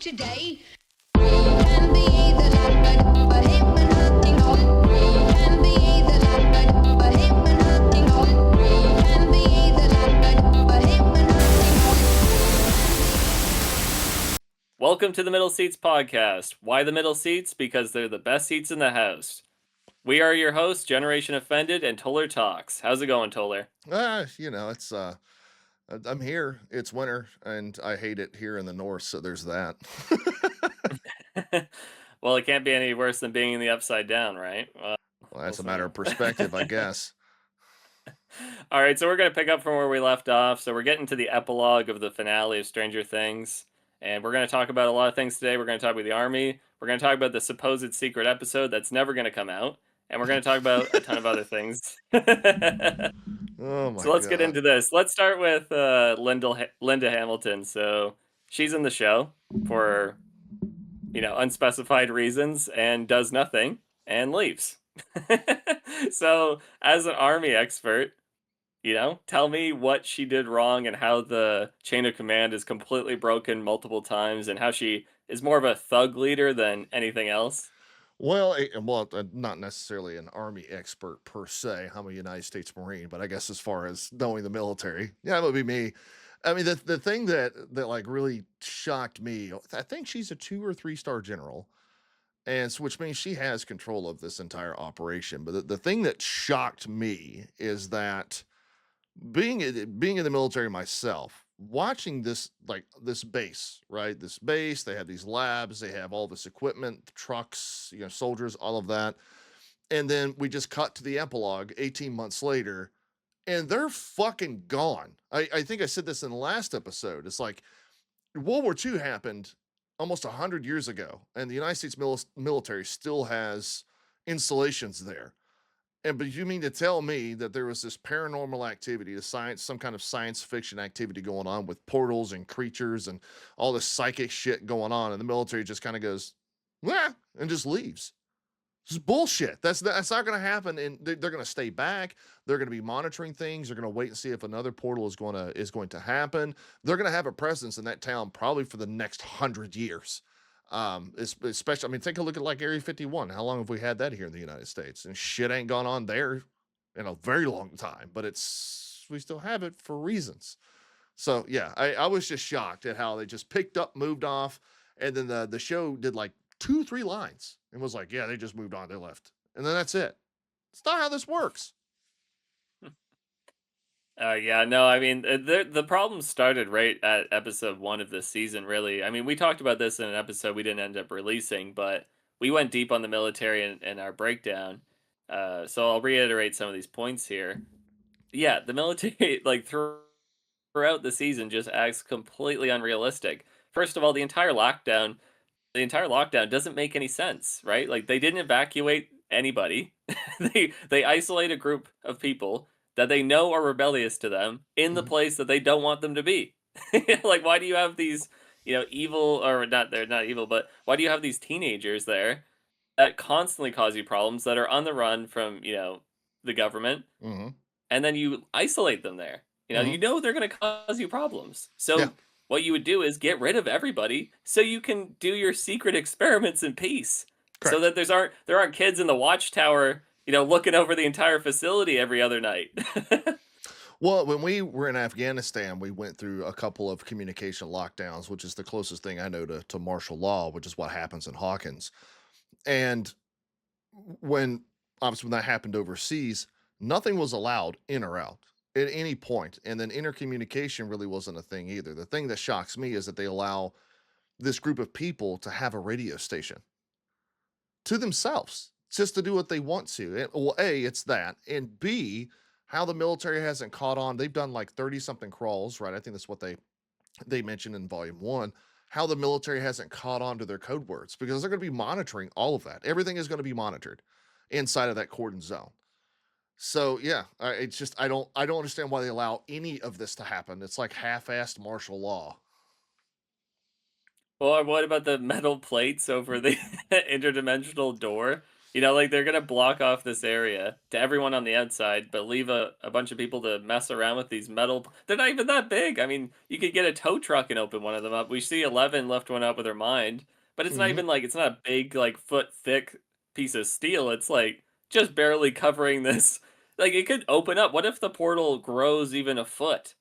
today. We can be the light, but him and hunting on. We can be the light, but him and hunting on. We can be the light, but him and hunting on. Welcome to the Middle Seats podcast. Why the middle seats? Because they're the best seats in the house. We are your hosts, Generation Offended and Toller Talks. How's it going, Toller? It's I'm here. It's winter, and I hate it here in the north. So there's that. Well, it can't be any worse than being in the upside down, right? Well, that's we'll a matter see. of perspective, I guess. All right, so we're going to pick up from where we left off. So we're getting to the epilogue of the finale of Stranger Things. And we're going to talk about a lot of things today. We're going to talk about the army. We're going to talk about the supposed secret episode that's never going to come out. And we're going to talk about a ton of other things. Oh my So let's get God. into this. Let's start with Linda Hamilton. So she's in the show for, unspecified reasons and does nothing and leaves. So as an army expert, tell me what she did wrong and how the chain of command is completely broken multiple times and how she is more of a thug leader than anything else. Well, not necessarily an army expert per se. I'm a United States Marine, but I guess as far as knowing the military, yeah, it would be me. I mean, the thing that like really shocked me, I think she's a 2 or 3 star general, and so, which means she has control of this entire operation. But the thing that shocked me is that being in the military myself, watching this base, right? This base, they have these labs, they have all this equipment, trucks, soldiers, all of that. And then we just cut to the epilogue 18 months later, and they're fucking gone. I think I said this in the last episode. It's like World War II happened almost 100 years ago, and the United States military still has installations there. But you mean to tell me that there was this paranormal activity, some kind of science fiction activity going on with portals and creatures and all this psychic shit going on, and the military just kind of goes, "Well," and just leaves? This is bullshit. That's not going to happen, and they're going to stay back. They're going to be monitoring things. They're going to wait and see if another portal is going to happen. They're going to have a presence in that town probably for the next 100 years. Especially, I mean, take a look at like Area 51. How long have we had that here in the United States? And shit ain't gone on there in a very long time, but we still have it for reasons. So yeah, I was just shocked at how they just picked up, moved off, and then the show did like 2-3 lines and was like, yeah, they just moved on, they left, and then that's it. It's not how this works. Yeah, no, I mean, the problem started right at episode 1 of this season, really. I mean, we talked about this in an episode we didn't end up releasing, but we went deep on the military in our breakdown. So I'll reiterate some of these points here. Yeah, the military, like, throughout the season just acts completely unrealistic. First of all, the entire lockdown doesn't make any sense, right? Like, they didn't evacuate anybody. They isolate a group of people that they know are rebellious to them in the place that they don't want them to be. Like, why do you have these, evil, or not, they're not evil, but why do you have these teenagers there that constantly cause you problems, that are on the run from, the government, Mm-hmm. and then you isolate them there? Mm-hmm. You know they're going to cause you problems. So Yeah. what you would do is get rid of everybody so you can do your secret experiments in peace. So Correct. that there aren't kids in the watchtower, looking over the entire facility every other night. Well, when we were in Afghanistan, we went through a couple of communication lockdowns, which is the closest thing I know to martial law, which is what happens in Hawkins. And when obviously when that happened overseas, nothing was allowed in or out at any point. And then intercommunication really wasn't a thing either. The thing that shocks me is that they allow this group of people to have a radio station to themselves just to do what they want to. Well, A, it's that. And B, how the military hasn't caught on. They've done like 30 something crawls, right? I think that's what they mentioned in volume 1. How the military hasn't caught on to their code words, because they're going to be monitoring all of that. Everything is going to be monitored inside of that cordon zone. So yeah, it's just I don't understand why they allow any of this to happen. It's like half-assed martial law. Or what about the metal plates over the interdimensional door? You know, like they're gonna block off this area to everyone on the outside, but leave a bunch of people to mess around with these metal. They're not even that big. I mean, you could get a tow truck and open one of them up. We see 11 lift one up with her mind, but it's not Hmm. even like it's not a big like foot thick piece of steel. It's like just barely covering this. Like it could open up. What if the portal grows even a foot?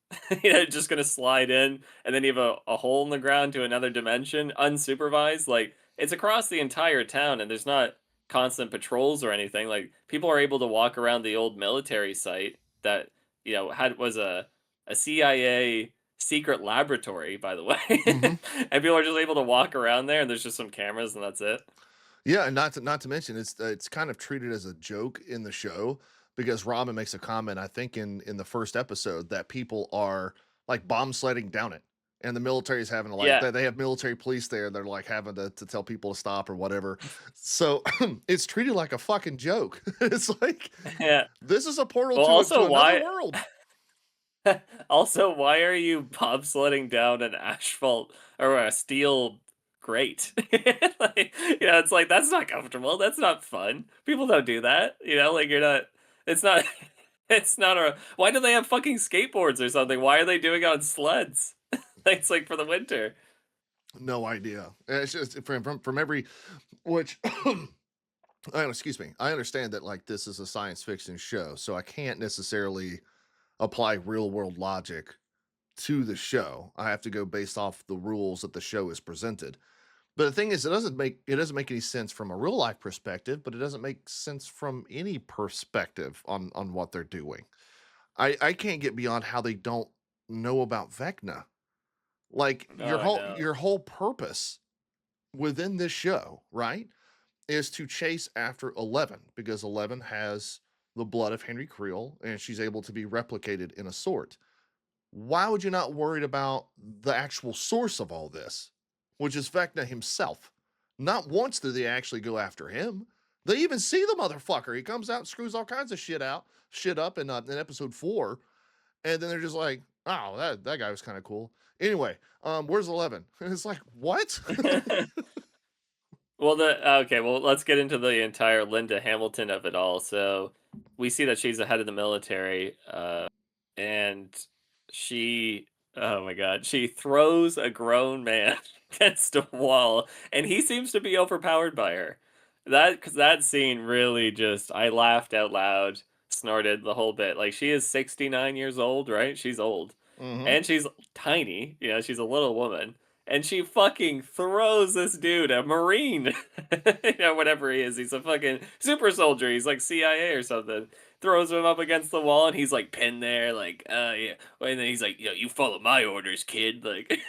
You know, it's just gonna slide in, and then you have a hole in the ground to another dimension, unsupervised. Like it's across the entire town, and there's not constant patrols or anything. Like people are able to walk around the old military site that had was a CIA secret laboratory, by the way, Hmm. and people are just able to walk around there, and there's just some cameras, and that's it. Yeah, and not to mention it's kind of treated as a joke in the show because Robin makes a comment, I think in the first episode, that people are like bomb sledding down it. And the military is having to like Yeah, they have military police there. They're like having to tell people to stop or whatever. So it's treated like a fucking joke. It's like yeah. this is a portal Well, to also another why? world. Also, why are you bobsledding down an asphalt or a steel grate? Like, it's like that's not comfortable. That's not fun. People don't do that. Like you're not. It's not. It's not a. Why do they have fucking skateboards or something? Why are they doing it on sleds? It's like for the winter. No idea. And it's just from every which excuse me. I understand that like this is a science fiction show, so I can't necessarily apply real world logic to the show. I have to go based off the rules that the show is presented. But the thing is, it doesn't make any sense from a real life perspective, but it doesn't make sense from any perspective on what they're doing. I can't get beyond how they don't know about Vecna. Like Oh no. your whole purpose within this show, right, is to chase after 11 because 11 has the blood of Henry Creel and she's able to be replicated in a sort. Why would you not worried about the actual source of all this, which is Vecna himself? Not once do they actually go after him. They even see the motherfucker. He comes out and screws all kinds of shit up in episode 4, and then they're just like, "Oh, that guy was kind of cool." Anyway, where's 11? And it's like, what? Well, okay. Well, let's get into the entire Linda Hamilton of it all. So we see that she's the head of the military, and she, oh my god, she throws a grown man against a wall, and he seems to be overpowered by her. Because that scene really just, I laughed out loud, snorted the whole bit. Like she is 69 years old, right? She's old, Hmm. and she's tiny. She's a little woman, and she fucking throws this dude, a Marine, whatever he is. He's a fucking super soldier. He's like CIA or something. Throws him up against the wall, and he's like pinned there, like, yeah. And then he's like, you follow my orders, kid. Like,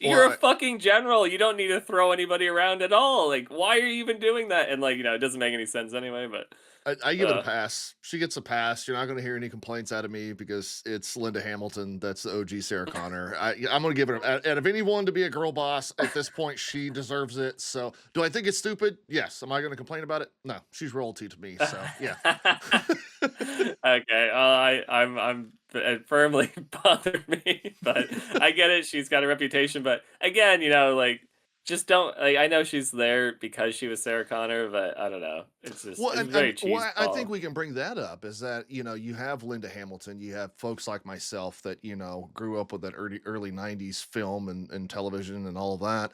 you're a Well, fucking general. You don't need to throw anybody around at all. Like, why are you even doing that? And like, it doesn't make any sense anyway. But, I give it a uh, pass. She gets a pass. You're not going to hear any complaints out of me because it's Linda Hamilton. That's the OG Sarah Connor. I'm going to give it out of anyone to be a girl boss at this point. She deserves it. So, do I think it's stupid? Yes. Am I going to complain about it? No. She's royalty to me. So, yeah. okay, it firmly bothered me, but I get it. She's got a reputation, but again, like, just don't. Like, I know she's there because she was Sarah Connor, but I don't know. Well, It's and very why I think cheeseball. we can bring that up is that you have Linda Hamilton, you have folks like myself that grew up with that early '90s film and television and all of that,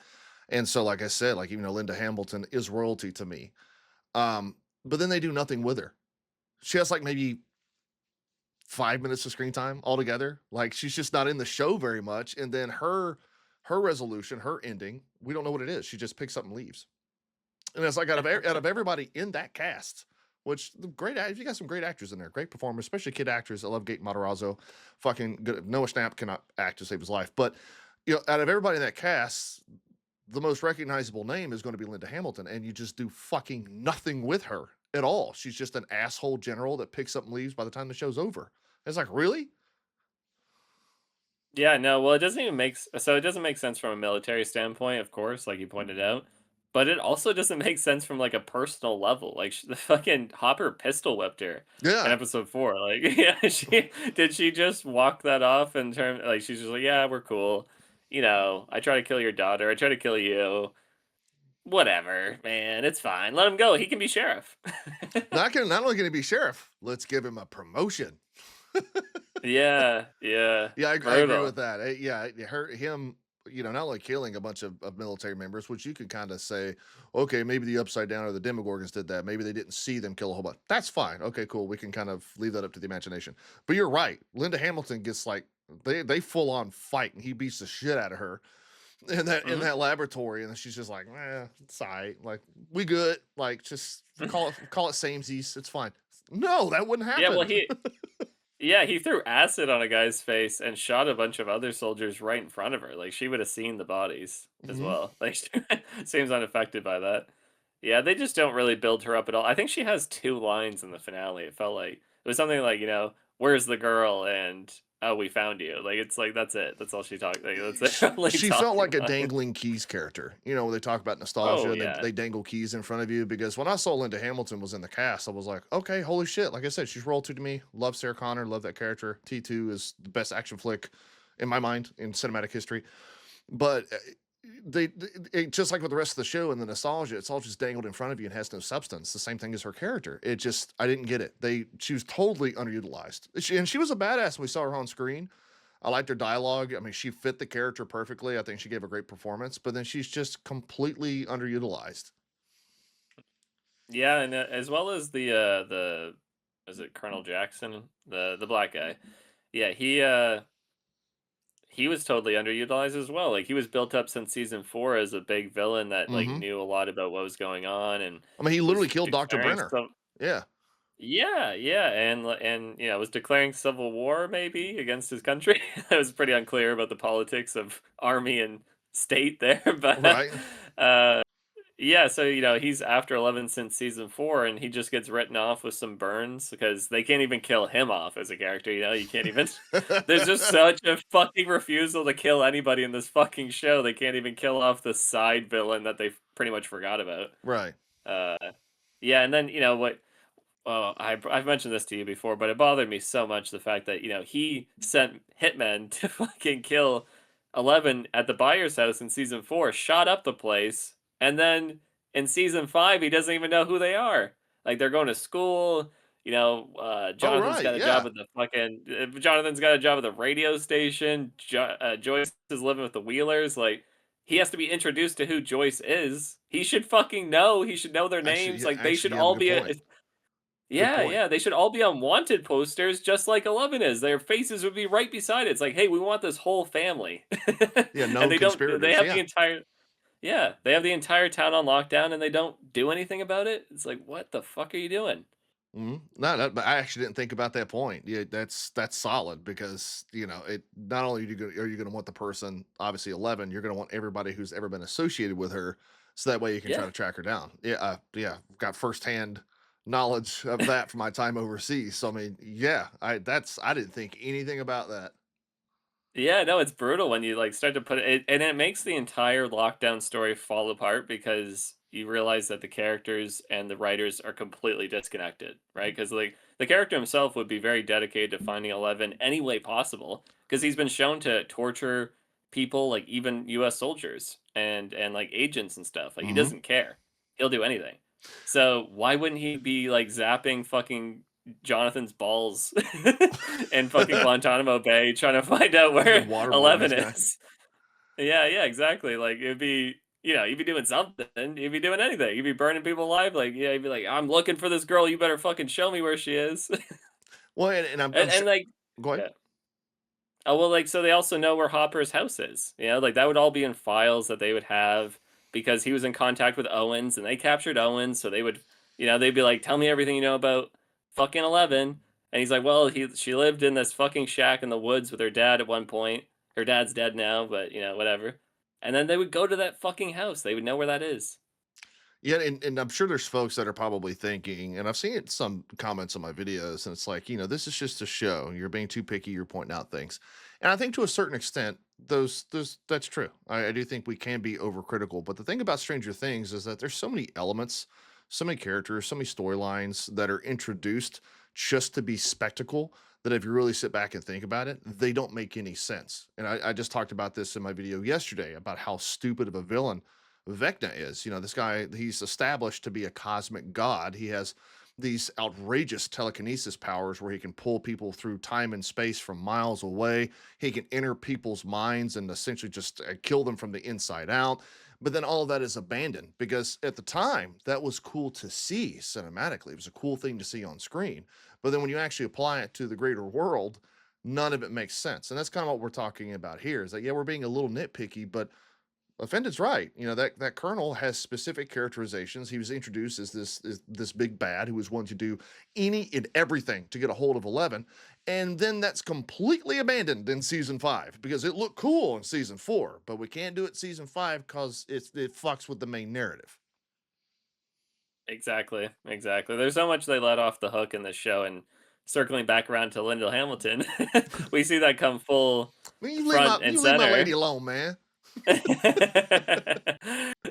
and so like I said, like even though Linda Hamilton is royalty to me, um, but then they do nothing with her. She has like maybe 5 minutes of screen time altogether. Like she's just not in the show very much, and then her resolution, her ending, we don't know what it is. She just picks up and leaves. And it's like out of everybody in that cast, which the great you got some great actors in there, great performers, especially kid actors. I love Gate Matarazzo, fucking good. Noah Schnapp cannot act to save his life, but out of everybody in that cast, the most recognizable name is going to be Linda Hamilton, and you just do fucking nothing with her at all. She's just an asshole general that picks up and leaves by the time the show's over. It's like, really? Yeah, no, well, it doesn't make sense from a military standpoint, of course, like you pointed out, but it also doesn't make sense from like a personal level. Like the fucking Hopper pistol whipped her in Yeah. episode 4. Like, yeah, she just walk that off in terms like she's just like, yeah, we're cool. I try to kill your daughter. I try to kill you. whatever, man. It's fine. Let him go. He can be sheriff. Not only can he be sheriff, let's give him a promotion. Yeah, yeah. Yeah, I agree Brutal. with that. Yeah, him, not only killing a bunch of military members, which you could kind of say, okay, maybe the Upside Down or the Demogorgons did that. Maybe they didn't see them kill a whole bunch. That's fine. Okay, cool. We can kind of leave that up to the imagination. But you're right. Linda Hamilton gets like they full on fight, and he beats the shit out of her in Mhm. that laboratory, and then she's just like, it's all right. Like we good. Like just call it samesies. It's fine. No, that wouldn't Yeah, well, happen. he threw acid on a guy's face and shot a bunch of other soldiers right in front of her. Like, she would have seen the bodies as Mhm. well. Like, she seems unaffected by that. Yeah, they just don't really build her up at all. I think she has 2 lines in the finale. It felt like it was something like, "Where's the girl?" and "Oh, we found you." Like, it's like, that's it. That's all she talked like, that's her only She felt talking like a line. dangling keys character. When they talk about Oh, nostalgia and yeah. they dangle keys in front of you. Because when I saw Linda Hamilton was in the cast, I was like, okay, holy shit. Like I said, she's royalty to me. Love Sarah Connor, love that character. T2 is the best action flick in my mind in cinematic history. But just like with the rest of the show and the nostalgia, it's all just dangled in front of you and has no substance. The same thing as her character. I didn't get it. She was totally underutilized. And she was a badass when we saw her on screen. I liked her dialogue. I mean, she fit the character perfectly. I think she gave a great performance, but then she's just completely underutilized. Yeah, and, as well as the is it Colonel Jackson? The black guy. Yeah, he was totally underutilized as well. Like, he was built up since season 4 as a big villain that, like, Hmm. knew a lot about what was going on and I mean, he literally was killed Dr. declaring Brenner. some. Yeah. Yeah, yeah, and was declaring civil war maybe against his country. It was pretty unclear about the politics of army and state there, but Right. uh yeah, so he's after 11 since season 4, and he just gets written off with some burns because they can't even kill him off as a character. You can't even. There's just such a fucking refusal to kill anybody in this fucking show. They can't even kill off the side villain that they pretty much forgot about. Right. Uh, yeah, and then what? Oh, I've mentioned this to you before, but it bothered me so much the fact that he sent hitmen to fucking kill 11 at the buyer's house in season 4, shot up the place, and then in season 5 he doesn't even know who they are. Like, they're going to school. Oh, Jonathan's right. got a job Yeah. at the fucking. Jonathan's got a job at the radio station. Joyce is living with the Wheelers. Like, he has to be introduced to who Joyce is. He should fucking know. He should know their names. Like, they should Actually, you have a all good be. point. Good Yeah, point. yeah, they should all be on wanted posters just like 11 is. Their faces would be right beside it. It's like, "Hey, we want this whole family." Yeah. And Known they conspirators. have the Yeah. entire. Yeah, they have the entire town on lockdown and they don't do anything about it. It's like, "What the fuck are you doing?" No, but I actually didn't think about that point. Yeah, that's solid because it not only are you going to want the person, obviously 11, you're going to want everybody who's ever been associated with her, so that way you can try Yeah. to track her down. Yeah, got firsthand knowledge of that from my time overseas. So I mean, yeah, I didn't think anything about that. Yeah, no, it's brutal when you like start to put it, and it makes the entire lockdown story fall apart because you realize that the characters and the writers are completely disconnected, right? Because like the character himself would be very dedicated to finding 11 any way possible because he's been shown to torture people, like even U.S. soldiers and like agents and stuff. Like, he Hmm. doesn't care; he'll do anything. So why wouldn't he be like zapping fucking Jonathan's balls in fucking Guantanamo Bay trying to find out The where waterboarding 11 this guy. is. Yeah, yeah, exactly. Like, it'd be, you'd be doing something. You'd be doing anything. You'd be burning people alive. Like, yeah, you'd be like, "I'm looking for this girl. You better fucking show me where she is." Well, and I'm And sure. like, Go ahead. yeah. Oh, well, like, so they also know where Hopper's house is. Like, that would all be in files that they would have because he was in contact with Owens and they captured Owens. So they would, they'd be like, "Tell me everything you know about fucking 11." And he's like, "Well, she lived in this fucking shack in the woods with her dad at one point. Her dad's dead now, but, whatever." And then they would go to that fucking house. They would know where that is. Yeah, and I'm sure there's folks that are probably thinking, and I've seen it some comments on my videos, and it's like, this is just a show. You're being too picky. You're pointing out things, and I think to a certain extent, those that's true. I do think we can be overcritical, but the thing about Stranger Things is that there's so many elements, so many characters, so many storylines that are introduced just to be spectacle that if you really sit back and think about it, they don't make any sense. And I just talked about this in my video yesterday about how stupid of a villain Vecna is. This guy, he's established to be a cosmic god. He has these outrageous telekinesis powers where he can pull people through time and space from miles away. He can enter people's minds and essentially just kill them from the inside out. But then all of that is abandoned because at the time that was cool to see cinematically. It was a cool thing to see on screen. But then when you actually apply it to the greater world, none of it makes sense. And that's kind of what we're talking about here is that, yeah, we're being a little nitpicky, but Offended's right. That colonel has specific characterizations. He was introduced as this big bad who was willing to do any and everything to get a hold of 11, and then that's completely abandoned in season 5 because it looked cool in season 4, but we can't do it season 5 because it fucks with the main narrative. Exactly, exactly. There's so much they let off the hook in this show, and circling back around to Lyndall Hamilton, we see that come full I mean, front and you leave my lady center. alone, man.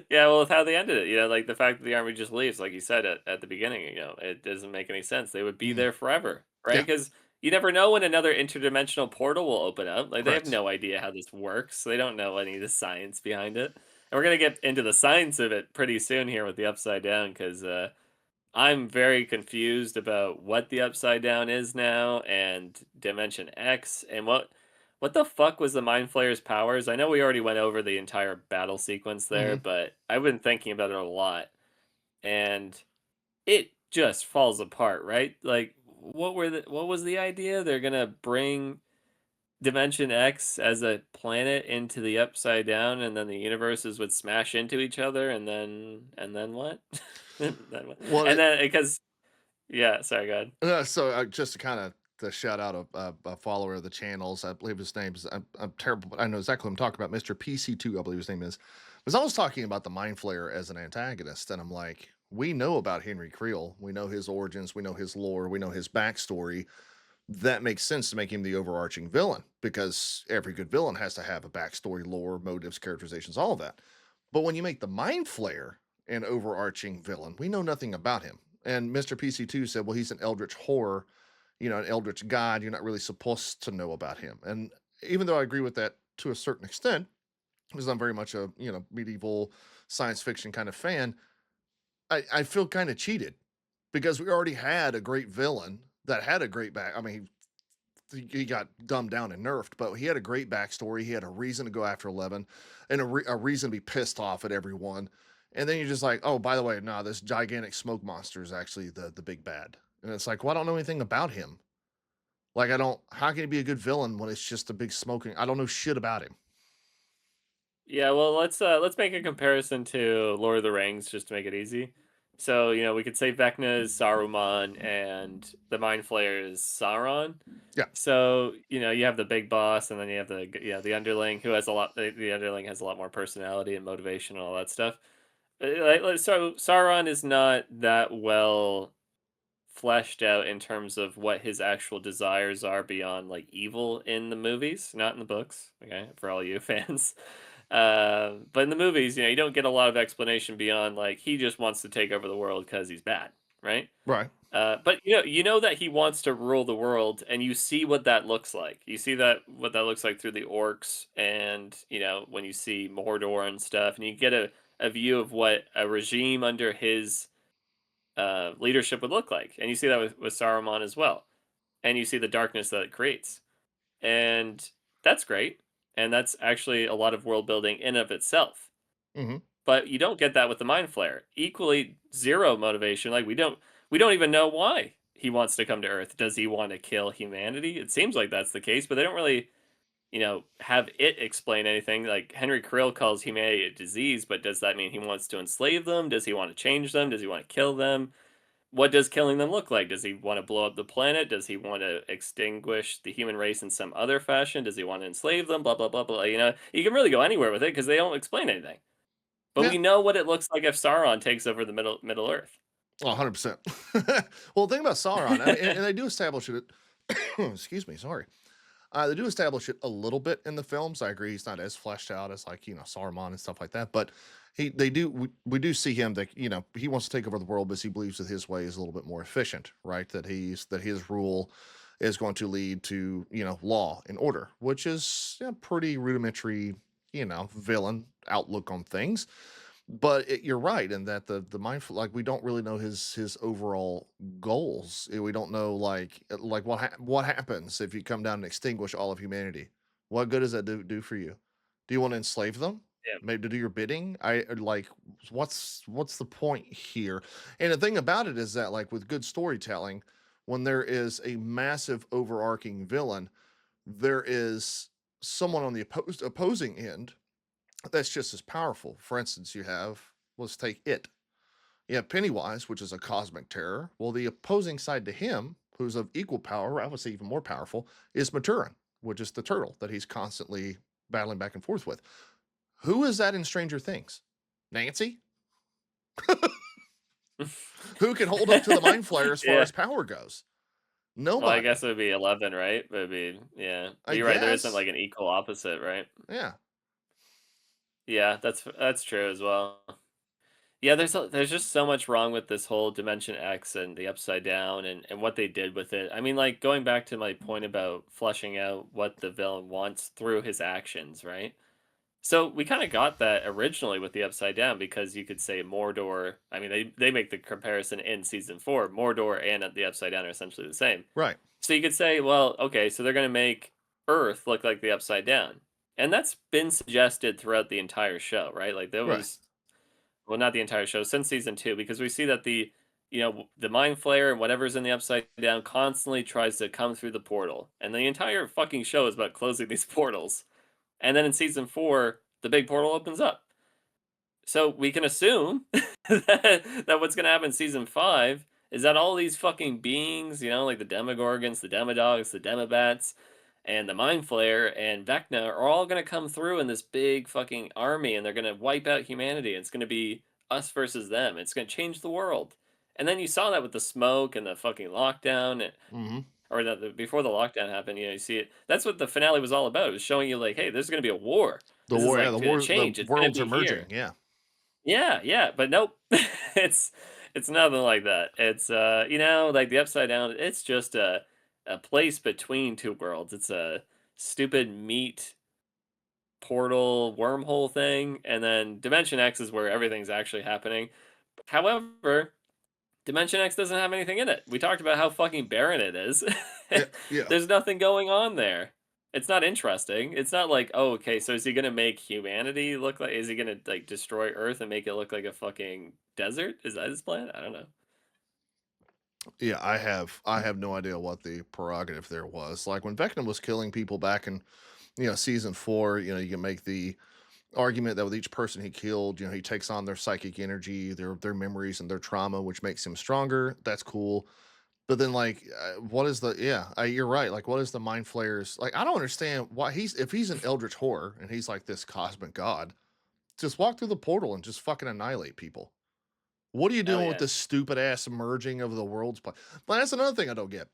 Yeah, well, with how they ended it, like the fact that the army just leaves, like you said at the beginning, it doesn't make any sense. They would be Mhm. there forever, right? Yeah, Because you never know when another interdimensional portal will open up. Like they have correct. no idea how this works. They don't know any of the science behind it. And we're gonna get into the science of it pretty soon here with the Upside Down, because I'm very confused about what the Upside Down is now and Dimension X and what the fuck was the Mind Flayer's powers? I know we already went over the entire battle sequence there, Hmm. but I've been thinking about it a lot and it just falls apart, right? Like what was the idea? They're going to bring Dimension X as a planet into the Upside Down and then the universes would smash into each other and then what? Then what? Well, And then because yeah, sorry, go ahead. so just to kind of to shout out a follower of the channels, I believe his name is I'm terrible, but I know exactly what I'm talking about. Mr. PC2, I believe his name is. Was always talking about the Mind Flayer as an antagonist, and I'm like, we know about Henry Creel, we know his origins, we know his lore, we know his backstory. That makes sense to make him the overarching villain because every good villain has to have a backstory, lore, motives, characterizations, all of that. But when you make the Mind Flayer an overarching villain, we know nothing about him. And Mr. PC2 said, well, he's an eldritch horror, an eldritch god. You're not really supposed to know about him. And even though I agree with that to a certain extent, because I'm very much a, medieval science fiction kind of fan, I feel kind of cheated because we already had a great villain that had a great back. I mean, he got dumbed down and nerfed, but he had a great backstory. He had a reason to go after 11 and a reason to be pissed off at everyone. And then you're just like, oh, by the way, no, this gigantic smoke monster is actually the big bad. And it's like, well, I don't know anything about him. Like, how can he be a good villain when it's just a big smoking? I don't know shit about him. Yeah, well, let's make a comparison to Lord of the Rings just to make it easy. So, we could say Vecna is Saruman and the Mind Flayer is Sauron. Yeah. So, you have the big boss and then you have the underling who has a lot the underling has a lot more personality and motivation and all that stuff. So Sauron is not that well fleshed out in terms of what his actual desires are beyond like evil in the movies, not in the books. Okay, for all you fans. But in the movies, you don't get a lot of explanation beyond like he just wants to take over the world because he's bad, right? Right. But you know that he wants to rule the world, and you see what that looks like. You see that what that looks like through the orcs, and when you see Mordor and stuff, and you get a view of what a regime under his leadership would look like, and you see that with Saruman as well, and you see the darkness that it creates, and that's great, and that's actually a lot of world building in of itself. Hmm. But you don't get that with the Mind Flayer. Equally zero motivation. Like we don't even know why he wants to come to Earth. Does he want to kill humanity? It seems like that's the case, but they don't really, have it explain anything. Like Henry Krill calls humanity a disease, but does that mean he wants to enslave them? Does he want to change them? Does he want to kill them? What does killing them look like? Does he want to blow up the planet? Does he want to extinguish the human race in some other fashion? Does he want to enslave them? Blah blah blah blah. You can really go anywhere with it because they don't explain anything. But Yeah. we know what it looks like if Sauron takes over the Middle Earth. Oh, 100%. Well, the thing about Sauron, I mean, and they do establish it. Excuse me. Sorry. They do establish it a little bit in the films. I agree, he's not as fleshed out as like Saruman and stuff like that. But we do see him that he wants to take over the world because he believes that his way is a little bit more efficient, right? That his rule is going to lead to law and order, which is pretty rudimentary villain outlook on things. But you're right in that the mindful, like, we don't really know his overall goals. We don't know, like what happens if you come down and extinguish all of humanity. What good does that do for you? Do you want to enslave them? Yeah. Maybe to do your bidding? Like, what's the point here? And the thing about it is that, like, with good storytelling, when there is a massive overarching villain, there is someone on the opposing end that's just as powerful. For instance, let's take it. You have Pennywise, which is a cosmic terror. Well, the opposing side to him, who's of equal power, I would say even more powerful, is Maturin, which is the turtle that he's constantly battling back and forth with. Who is that in Stranger Things? Nancy? Who can hold up to the mind flare as far Yeah. as power goes? Well, I Nobody. guess it would be 11, right? But it'd be, yeah. But I you're right. There isn't guess. like an equal opposite, right? Yeah. Yeah, that's true as well. Yeah, there's just so much wrong with this whole Dimension X and the Upside Down and what they did with it. I mean, like going back to my point about fleshing out what the villain wants through his actions, right? So we kind of got that originally with the Upside Down because you could say Mordor. I mean, they make the comparison in season 4. Mordor and the Upside Down are essentially the same. Right. So you could say, well, okay, so they're going to make Earth look like the Upside Down, and that's been suggested throughout the entire show, right? Like there Right. was, well, not the entire show, since season 2, because we see that the Mind Flayer and whatever's in the Upside Down constantly tries to come through the portal, and the entire fucking show is about closing these portals. And then in season 4, the big portal opens up. So we can assume that what's going to happen in season 5 is that all these fucking beings, like the Demogorgons, the Demodogs, the Demobats, and the Mind Flayer and Vecna are all going to come through in this big fucking army and they're going to wipe out humanity. It's going to be us versus them. It's going to change the world. And then you saw that with the smoke and the fucking lockdown, Mm-hmm. or before the lockdown happened, you see it. That's what the finale was all about. It was showing you like, hey, there's going to be a war. The This is war, yeah, like the going to war, the change. It's going to worlds are be merging. here. Yeah. Yeah, yeah, but nope. it's it's nothing like that. It's like the Upside Down, it's just a place between two worlds. It's a stupid meat portal wormhole thing, and then Dimension X is where everything's actually happening. However, Dimension X doesn't have anything in it. We talked about how fucking barren it is. Yeah. Yeah. There's nothing going on there. It's not interesting. It's not like, oh, okay, so is he gonna make humanity look like? Is he gonna like destroy Earth and make it look like a fucking desert? Is that his plan? I don't know. Yeah, I have no idea what the prerogative there was. Like when Vecna was killing people back in, season 4, you can make the argument that with each person he killed, he takes on their psychic energy, their memories and their trauma, which makes him stronger. That's cool. But then, like, what is the yeah, you're right. Like, what is the mind flayers? Like, I don't understand why if he's an eldritch horror and he's like this cosmic god, just walk through the portal and just fucking annihilate people. What are you Oh doing with yeah. this stupid ass merging of the worlds? But that's another thing I don't get.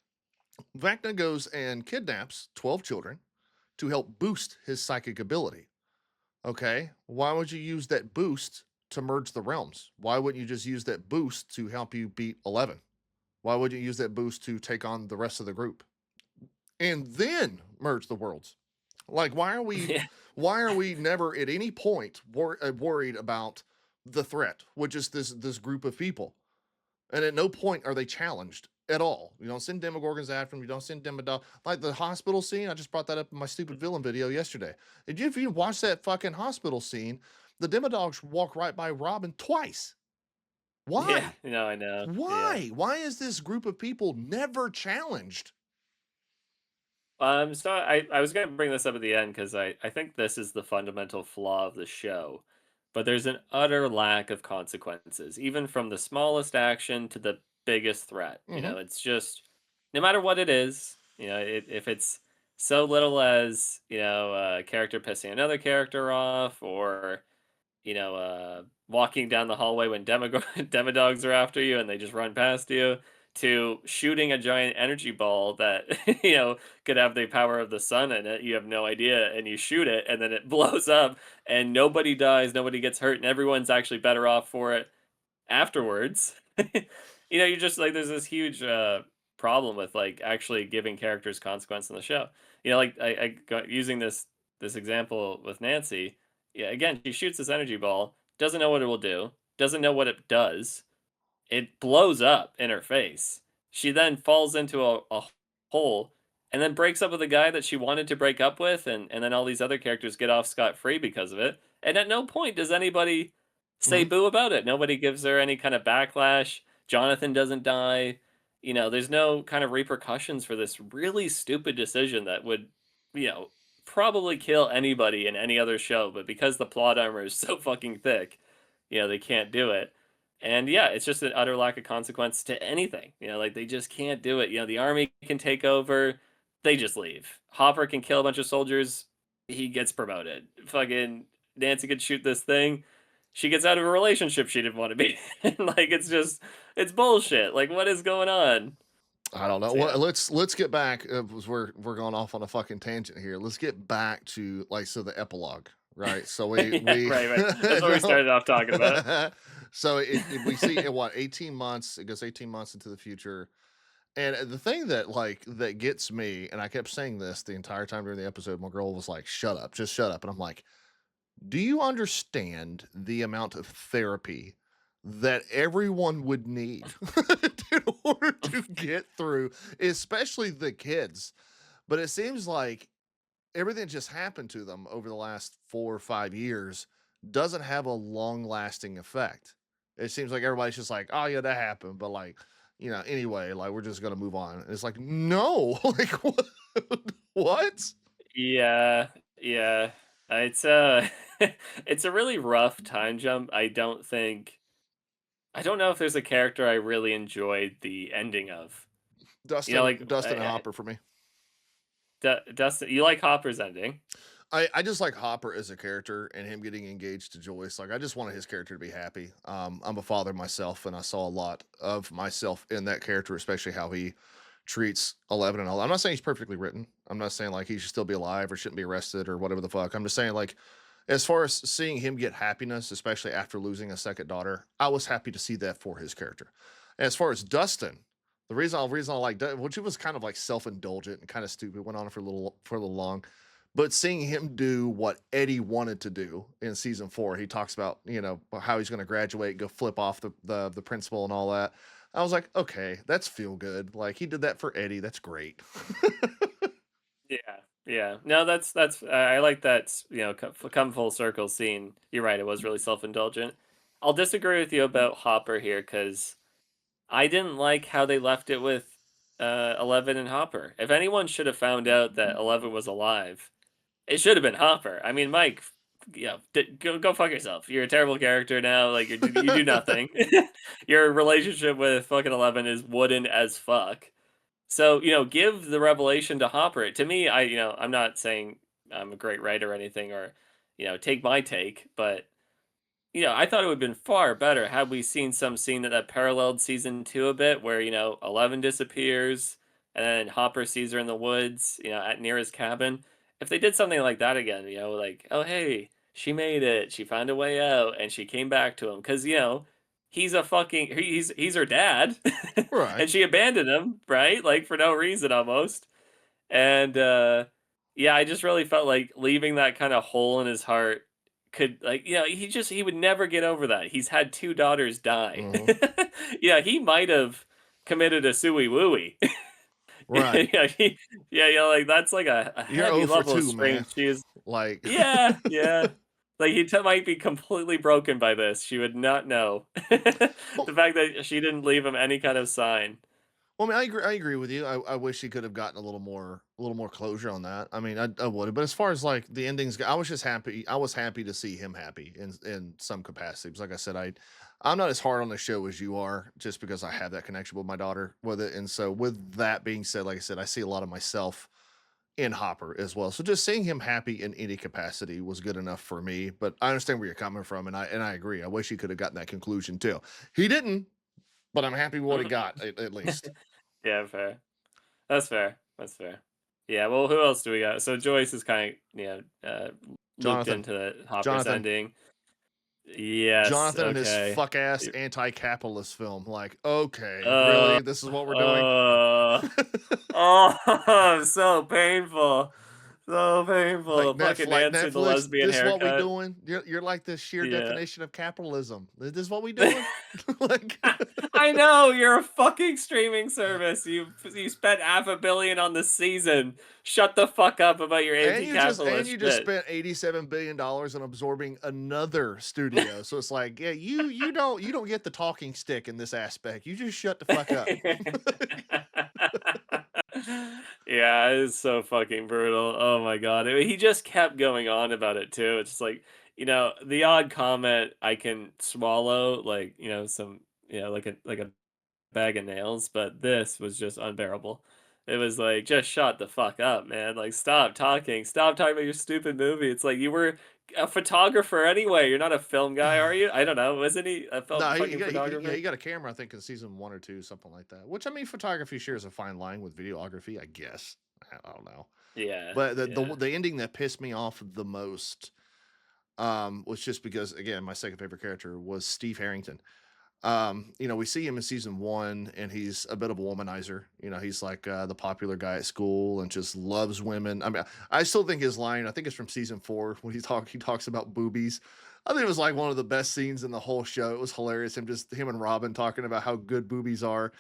Vecna goes and kidnaps 12 children to help boost his psychic ability. Okay, why would you use that boost to merge the realms? Why wouldn't you just use that boost to help you beat 11? Why would you use that boost to take on the rest of the group and then merge the worlds? Like, Yeah. why are we never at any point worried about the threat, which is this group of people? And at no point are they challenged at all. You don't send Demogorgons after them. You don't send Demodog. Like the hospital scene, I just brought that up in my stupid villain video yesterday. If you watch that fucking hospital scene, the Demodogs walk right by Robin twice. Yeah. Why? No, I know. Yeah. Why? Why is this group of people never challenged? So I was gonna bring this up at the end because I think this is the fundamental flaw of the show. But there's an utter lack of consequences, even from the smallest action to the biggest threat. Hmm. It's just no matter what it is, if it's so little as, a character pissing another character off, or walking down the hallway when demodogs are after you and they just run past you, to shooting a giant energy ball that could have the power of the sun in it. You have no idea, and you shoot it, and then it blows up, and nobody dies, nobody gets hurt, and everyone's actually better off for it afterwards. You're just like, there's this huge problem with like actually giving characters consequence in the show. Like I got using this example with Nancy. Yeah, again, she shoots this energy ball, doesn't know what it will do, doesn't know what it does. It blows up in her face. She then falls into a hole and then breaks up with a guy that she wanted to break up with, and then all these other characters get off scot-free because of it. And at no point does anybody say Mhm. boo about it. Nobody gives her any kind of backlash. Jonathan doesn't die. There's no kind of repercussions for this really stupid decision that would, you know, probably kill anybody in any other show, but because the plot armor is so fucking thick, they can't do it. And yeah, it's just an utter lack of consequence to anything. Like they just can't do it. The army can take over, they just leave. Hopper can kill a bunch of soldiers, he gets promoted. Fucking Nancy could shoot this thing, she gets out of a relationship she didn't want to be in. Like it's bullshit. Like what is going on? I don't know. So Well, yeah. let's get back. 'Cause we're going off on a fucking tangent here. Let's get back to the epilogue, right? So we Yeah, we right. That's what we started off talking about. so we see in what 18 months. It goes 18 months into the future, and the thing that gets me, and I kept saying this the entire time during the episode. My girl was like, "Shut up, just shut up," and I'm like, do you understand the amount of therapy that everyone would need in order to get through, especially the kids? But it seems like everything that just happened to them over the last 4 or 5 years doesn't have a long lasting effect. It seems like everybody's just like, oh, yeah, that happened. But anyway, like we're just going to move on. It's like, no, like what? What? Yeah, yeah. It's it's a really rough time jump. I don't know if there's a character I really enjoyed the ending of. Dustin, Like Dustin and Hopper for me. Dustin, you like Hopper's ending? I just like Hopper as a character and him getting engaged to Joyce. Like I just wanted his character to be happy. I'm a father myself, and I saw a lot of myself in that character, especially how he treats 11 and all. I'm not saying he's perfectly written. I'm not saying like he should still be alive or shouldn't be arrested or whatever the fuck. I'm just saying like as far as seeing him get happiness, especially after losing a second daughter, I was happy to see that for his character. As far as Dustin, the reason I like which it was kind of like self-indulgent and kind of stupid, went on for a little long, but seeing him do what Eddie wanted to do in season 4, he talks about, how he's going to graduate, go flip off the principal and all that. I was like, okay, that's feel good. Like he did that for Eddie. That's great. Yeah, yeah. No, that's I like that. Come full circle scene. You're right. It was really self indulgent. I'll disagree with you about Hopper here because I didn't like how they left it with 11 and Hopper. If anyone should have found out that 11 was alive, it should have been Hopper. I mean, Mike, go fuck yourself. You're a terrible character now. Like you do nothing. Your relationship with fucking 11 is wooden as fuck. So give the revelation to Hopper. To me, I'm not saying I'm a great writer or anything, or take my take, but I thought it would have been far better had we seen some scene that paralleled season 2 a bit, where 11 disappears and then Hopper sees her in the woods, at near his cabin. If they did something like that again, like, oh hey, she made it, she found a way out, and she came back to him because he's her dad, Right. and she abandoned him, right? Like for no reason almost. And yeah, I just really felt like leaving that kind of hole in his heart could, like, he would never get over that. He's had 2 daughters die. Mhm. Yeah, he might have committed a suey wooey. Right. Like that's like a You're heavy 0 for level of 2, man. strain. She is, Like, yeah, yeah. Like might be completely broken by this. She would not know. well, The fact that she didn't leave him any kind of sign. Well, I mean, I agree with you. I wish he could have gotten a little more closure on that. I mean, I would, but as far as like the endings go, I was just happy. I was happy to see him happy in some capacity. Because like I said, I'm not as hard on the show as you are, just because I have that connection with my daughter with it. And so, with that being said, like I said, I see a lot of myself in Hopper as well. So just seeing him happy in any capacity was good enough for me. But I understand where you're coming from, and I agree. I wish he could have gotten that conclusion too. He didn't, but I'm happy with what he got at least. Yeah, fair. That's fair. That's fair. Yeah, well, who else do we got? So Joyce is kind of, looped Jonathan. into the Hopper's Jonathan. ending. Yes, Jonathan and his okay. fuck ass anti-capitalist film. Like, okay, Uh, really? This is what we're doing? oh, so painful. So painful. Fucking Nancy, the Netflix, lesbian this is what we haircut. doing. You're like the sheer Yeah. definition of capitalism. This is what we doing. Like, I know you're a fucking streaming service. You spent $500 million on the season. Shut the fuck up about your and anti-capitalist you just shit. spent $87 billion on absorbing another studio. So it's like, yeah, you don't get the talking stick in this aspect. You just shut the fuck up. Yeah, it's so fucking brutal. Oh my god. I mean, he just kept going on about it too. It's just like, the odd comment I can swallow, like, some, like a bag of nails, but this was just unbearable. It was like, just shut the fuck up, man. Like, stop talking. Stop talking about your stupid movie. It's like you were a photographer anyway. You're not a film guy, are you? I don't know. Wasn't he a No, fucking yeah, photographer? he got a camera, I think, in season 1 or 2, something like that. Which, I mean, photography shares a fine line with videography, I guess. I don't know. Yeah, But yeah. the ending that pissed me off the most was just because, again, my second favorite character was Steve Harrington. We see him in season 1, and he's a bit of a womanizer. He's like the popular guy at school and just loves women. I mean, I still think his line, I think it's from season 4, when he talks about boobies. I think it was like one of the best scenes in the whole show. It was hilarious. Him and Robin talking about how good boobies are.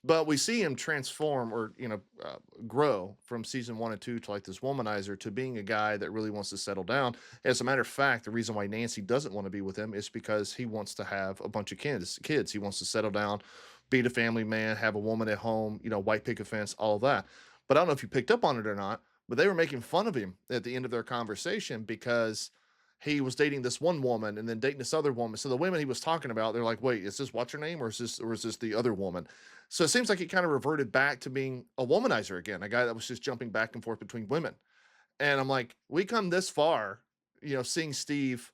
But we see him transform, or grow from season 1 and 2 to like this womanizer to being a guy that really wants to settle down. As a matter of fact, the reason why Nancy doesn't want to be with him is because he wants to have a bunch of kids. He wants to settle down, be the family man, have a woman at home, white picket fence, all of that. But I don't know if you picked up on it or not, but they were making fun of him at the end of their conversation because he was dating this one woman and then dating this other woman. So the women he was talking about, they're like, wait, is this what's her name, or is this the other woman? So it seems like he kind of reverted back to being a womanizer again, a guy that was just jumping back and forth between women. And I'm like, we come this far, seeing Steve,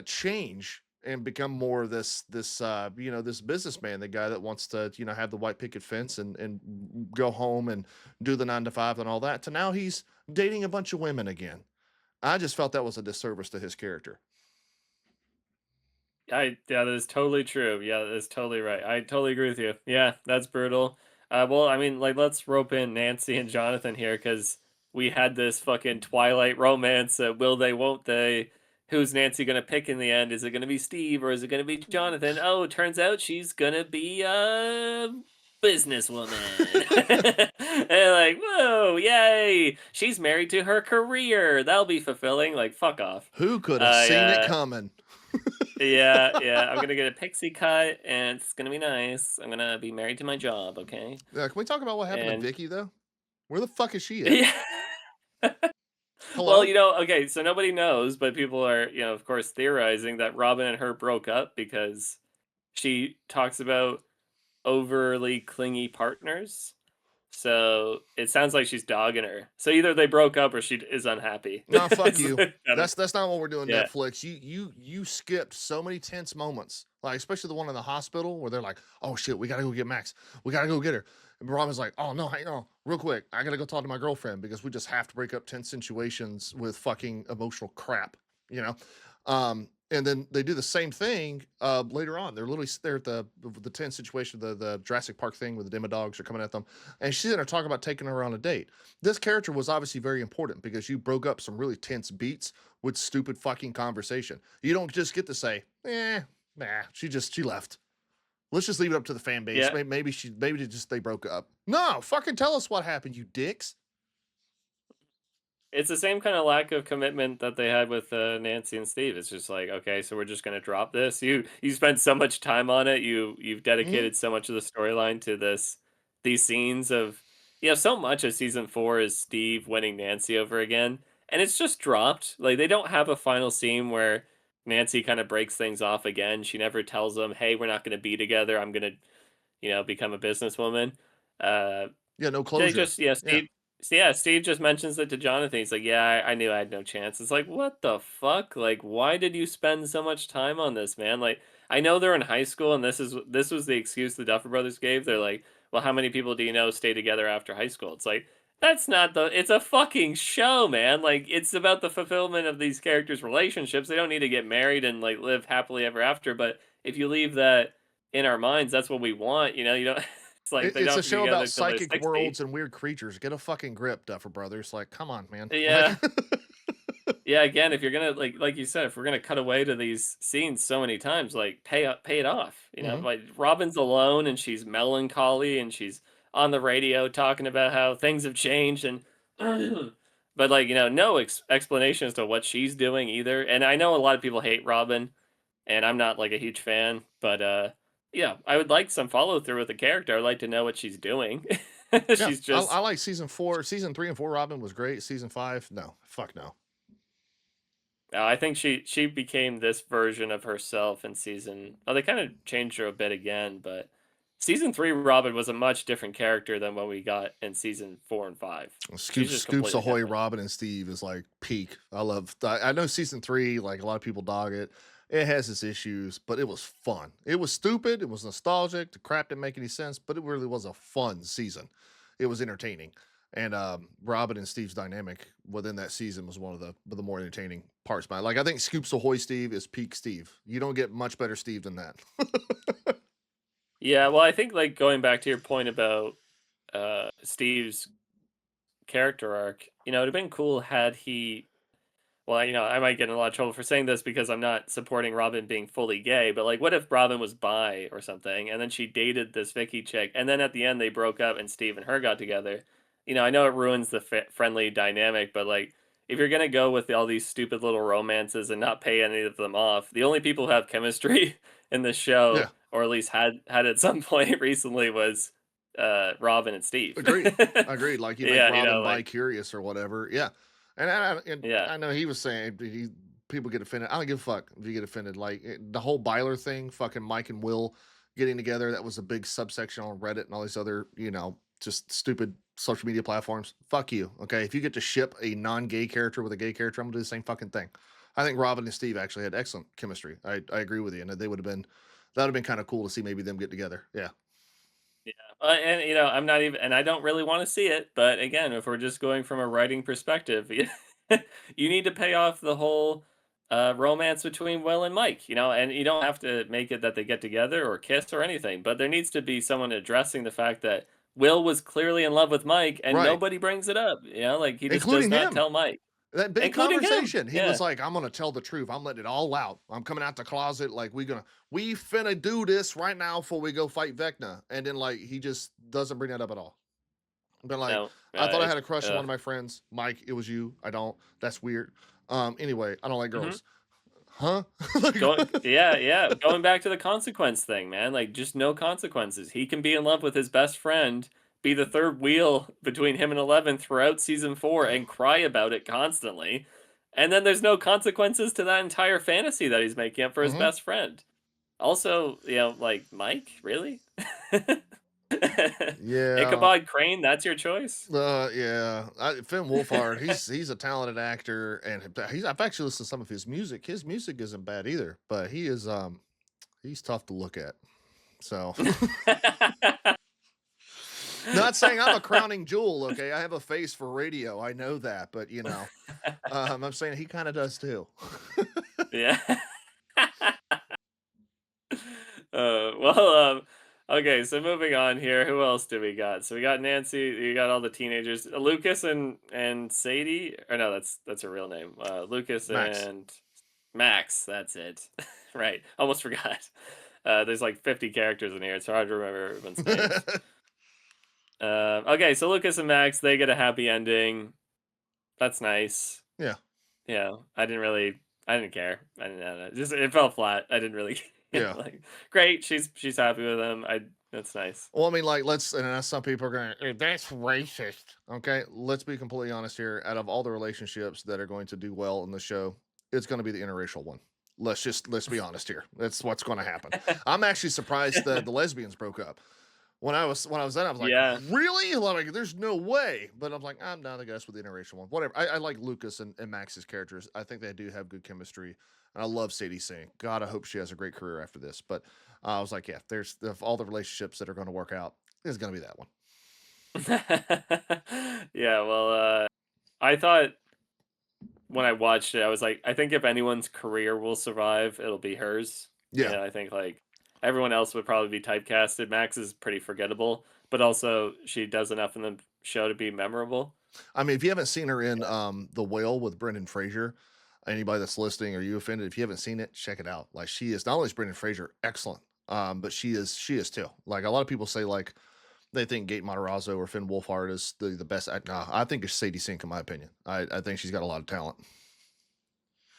change and become more of this businessman, the guy that wants to, have the white picket fence and go home and do the 9 to 5 and all that, to now he's dating a bunch of women again. I just felt that was a disservice to his character. Yeah, that is totally true. Yeah, that is totally right. I totally agree with you. Yeah, that's brutal. Well, I mean, like, let's rope in Nancy and Jonathan here because we had this fucking Twilight romance. Will they? Won't they? Who's Nancy gonna pick in the end? Is it gonna be Steve or is it gonna be Jonathan? Oh, it turns out she's gonna be a businesswoman. And like, whoa, yay! She's married to her career. That'll be fulfilling. Like, fuck off. Who could have I seen it coming? yeah. I'm gonna get a pixie cut, and it's gonna be nice. I'm gonna be married to my job, okay? Can we talk about what happened to And Vicky though? Where the fuck is she at? yeah. Well, Hello? okay, so nobody knows, but people are, of course, theorizing that Robin and her broke up because she talks about overly clingy partners. So it sounds like she's dogging her. So either they broke up or she is unhappy. No, fuck It's you. kind of- That's not what we're doing, yeah. Netflix. You skipped so many tense moments, like especially the one in the hospital where they're like, "Oh shit, we gotta go get Max. We gotta go get her." And Robin's like, "Oh no, hang on, real quick. I gotta go talk to my girlfriend because we just have to break up tense situations with fucking emotional crap." You know. And then they do the same thing later on. They're at the tense situation, the Jurassic Park thing where the Demodogs are coming at them, and she's there talking about taking her on a date. This character was obviously very important because you broke up some really tense beats with stupid fucking conversation. You don't just get to say, nah, she left. Let's just leave it up to the fan base. Yeah. Maybe they broke up. No, fucking tell us what happened, you dicks. It's the same kind of lack of commitment that they had with Nancy and Steve. It's just like, okay, so we're just gonna drop this. You spent so much time on it. You've Mhm. dedicated so much of the storyline to these scenes of so much of season 4 is Steve winning Nancy over again, and it's just dropped. Like they don't have a final scene where Nancy kind of breaks things off again. She never tells them, "Hey, we're not gonna be together. I'm gonna become a businesswoman." Uh, Yeah, no they closure. just yeah, Yeah. Steve just mentions it to Jonathan. He's like, "Yeah, I knew I had no chance." It's like, "What the fuck? Like, why did you spend so much time on this, man?" Like, I know they're in high school, and this was the excuse the Duffer Brothers gave. They're like, "Well, how many people do you know stay together after high school?" It's like, that's not the. It's a fucking show, man. Like, it's about the fulfillment of these characters' relationships. They don't need to get married and like live happily ever after. But if you leave that in our minds, that's what we want. You don't. It's like they It's don't a have to be show together about until they're psychic 60. worlds and weird creatures. Get a fucking grip, Duffer Brothers. Like, come on, man. Like, Yeah. Yeah, again, if you're gonna like you said, if we're gonna cut away to these scenes so many times, like pay it off. You know, mhm. like Robin's alone and she's melancholy and she's on the radio talking about how things have changed and but like, no explanation as to what she's doing either. And I know a lot of people hate Robin and I'm not like a huge fan, but yeah, I would like some follow through with the character. I'd like to know what she's doing. Yeah, She's I just like season 4. Season 3 and 4 Robin was great. Season 5, no. Fuck no. I think she became this version of herself in season. Oh, they kind of changed her a bit again, but season 3 Robin was a much different character than what we got in season 4 and 5. She's just Scoops completely Ahoy, different. Robin and Steve is like peak. I know season 3, like a lot of people dog it. It has its issues, but it was fun. It was stupid. It was nostalgic. The crap didn't make any sense, but it really was a fun season. It was entertaining. And Robin and Steve's dynamic within that season was one of the more entertaining parts. But like, I think Scoops Ahoy Steve is peak Steve. You don't get much better Steve than that. Yeah, well, I think like going back to your point about Steve's character arc, it'd have been cool had he. Well, I might get in a lot of trouble for saying this because I'm not supporting Robin being fully gay, but like, what if Robin was bi or something, and then she dated this Vicky chick, and then at the end they broke up and Steve and her got together? I know it ruins the friendly dynamic, but like, if you're gonna go with all these stupid little romances and not pay any of them off, the only people who have chemistry in the Yeah, show, or at least had at some point recently, was Robin and Steve. agreed. Agreed. Like you make Yeah, Robin bi like curious or whatever. Yeah, and yeah. I know he was saying people get offended. I don't give a fuck if you get offended. Like the whole Byler thing, fucking Mike and Will getting together. That was a big subsection on Reddit and all these other just stupid social media platforms. Fuck you. Okay, if you get to ship a non-gay character with a gay character, I'm gonna do the same fucking thing. I think Robin and Steve actually had excellent chemistry. I agree with you, and they would have been that would have been kind of cool to see maybe them get together. Yeah. Yeah, and I'm not even, and I don't really want to see it. But again, if we're just going from a writing perspective, you need to pay off the whole romance between Will and Mike. And you don't have to make it that they get together or kiss or anything. But there needs to be someone addressing the fact that Will was clearly in love with Mike, and Right. nobody brings it up. Like he just does Including not him. tell Mike, That big including him. conversation, he was Yeah, like, "I'm gonna tell the truth. I'm letting it all out. I'm coming out the closet. Like we finna do this right now before we go fight Vecna." And then like he just doesn't bring that up at all. But like, no, I thought I it's had a crush on one of my friends, Mike. It was you. I don't. That's weird. Anyway, I don't like mhm. girls. Huh? Like, Yeah. Going back to the consequence thing, man. Like, just no consequences. He can be in love with his best friend, be the third wheel between him and 11 throughout season 4, and cry about it constantly. And then there's no consequences to that entire fantasy that he's making up for his mhm. best friend. Also, like, Mike, really? Yeah. Ichabod Crane, that's your choice? Yeah. Finn Wolfhard, he's a talented actor, and I've actually listened to some of his music. His music isn't bad either, but he's tough to look at. So, not saying I'm a crowning jewel, okay? I have a face for radio. I know that, but I'm saying he kind of does too. Yeah. Well, okay, so moving on here, who else do we got? So we got Nancy, you got all the teenagers, Lucas and Sadie, or no, that's her real name. Lucas Max. and Max, that's it. Right, almost forgot. There's like 50 characters in here. It's hard to remember everyone's names. Okay, so Lucas and Max, they get a happy ending. That's nice. Yeah. Yeah, I didn't care. I didn't know. Just it fell flat. I didn't really Yeah. like. Great, she's happy with him. That's nice. Well, I mean, like, some people are going, that's racist. Okay. Let's be completely honest here. Out of all the relationships that are going to do well in the show, it's going to be the interracial one. Let's be honest here. That's what's going to happen. I'm actually surprised that the lesbians broke up. When I was done, I was like, Yeah, really? Like, there's no way. But I'm like, I'm not, I guess, with the interracial one. Whatever. I like Lucas and Max's characters. I think they do have good chemistry. And I love Sadie Sink. God, I hope she has a great career after this. But I was like, yeah, there's all the relationships that are going to work out. It's going to be that one. yeah. Well, I thought when I watched it, I was like, I think if anyone's career will survive, it'll be hers. Yeah. I think like everyone else would probably be typecasted. Max is pretty forgettable, but also she does enough in the show to be memorable. I mean, if you haven't seen her in The Whale with Brendan Fraser, anybody that's listening, are you offended? If you haven't seen it, check it out. Like she is not only is Brendan Fraser excellent, but she is too. Like a lot of people say, like they think Gate Matarazzo or Finn Wolfhard is the best. No, I think it's Sadie Sink in my opinion. I think she's got a lot of talent.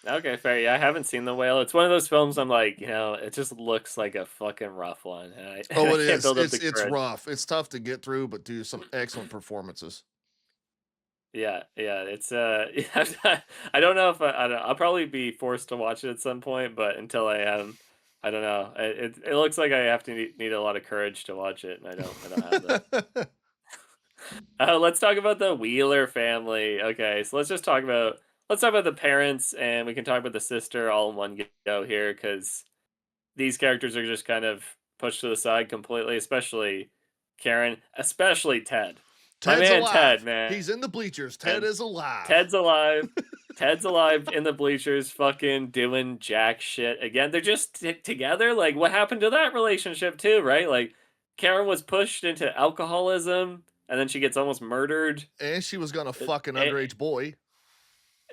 Okay, fair. Yeah, I haven't seen The Whale. It's one of those films I'm like, it just looks like a fucking rough one. And I, Oh, I it can't is. build up the It's courage. rough. It's tough to get through, but do some excellent performances. Yeah, it's I don't know if I don't, I'll probably be forced to watch it at some point, but until I am, I don't know. It looks like I have to need a lot of courage to watch it, and I don't have that. Let's talk about the Wheeler family. Okay, so let's talk about the parents, and we can talk about the sister all in one go here, because these characters are just kind of pushed to the side completely, especially Karen, especially Ted. My Ted's man Ted, alive. man. He's in the bleachers. Ted is alive. Ted's alive. Ted's alive in the bleachers, fucking doing jack shit again. They're just together. Like, what happened to that relationship too? Right? Like, Karen was pushed into alcoholism, and then she gets almost murdered. And she was gonna It- fuck an it- underage boy.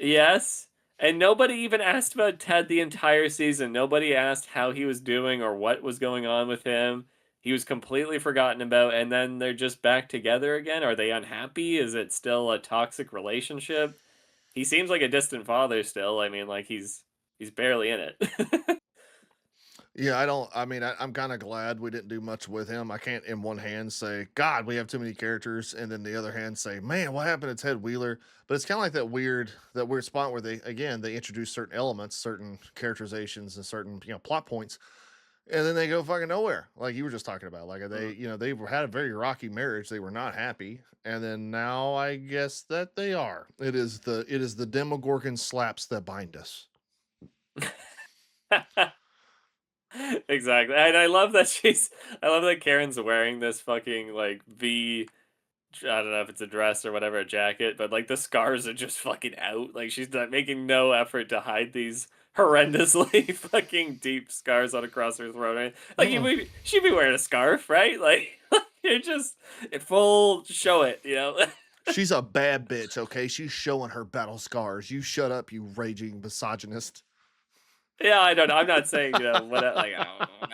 yes, and nobody even asked about Ted the entire season. Nobody asked how he was doing or what was going on with him. He was completely forgotten about, and then they're just back together again. Are they unhappy? Is it still a toxic relationship? He seems like a distant father still. I mean, like he's barely in it. Yeah, I don't. I mean, I'm kind of glad we didn't do much with him. I can't, in one hand, say God, we have too many characters, and then the other hand say, man, what happened to Ted Wheeler? But it's kind of like that weird spot where they introduce certain elements, certain characterizations, and certain plot points, and then they go fucking nowhere. Like you were just talking about, like they had a very rocky marriage. They were not happy, and then now I guess that they are. It is the Demogorgon slaps that bind us. Exactly. And I love that Karen's wearing this fucking like I don't know if it's a dress or whatever, a jacket, but like the scars are just fucking out. Like she's not making no effort to hide these horrendously fucking deep scars on across her throat. Right? Like Mm-mm. she'd be wearing a scarf, right? Like it just full show it. She's a bad bitch, okay? She's showing her battle scars. You shut up, you raging misogynist. Yeah, I don't know. I'm not saying, what like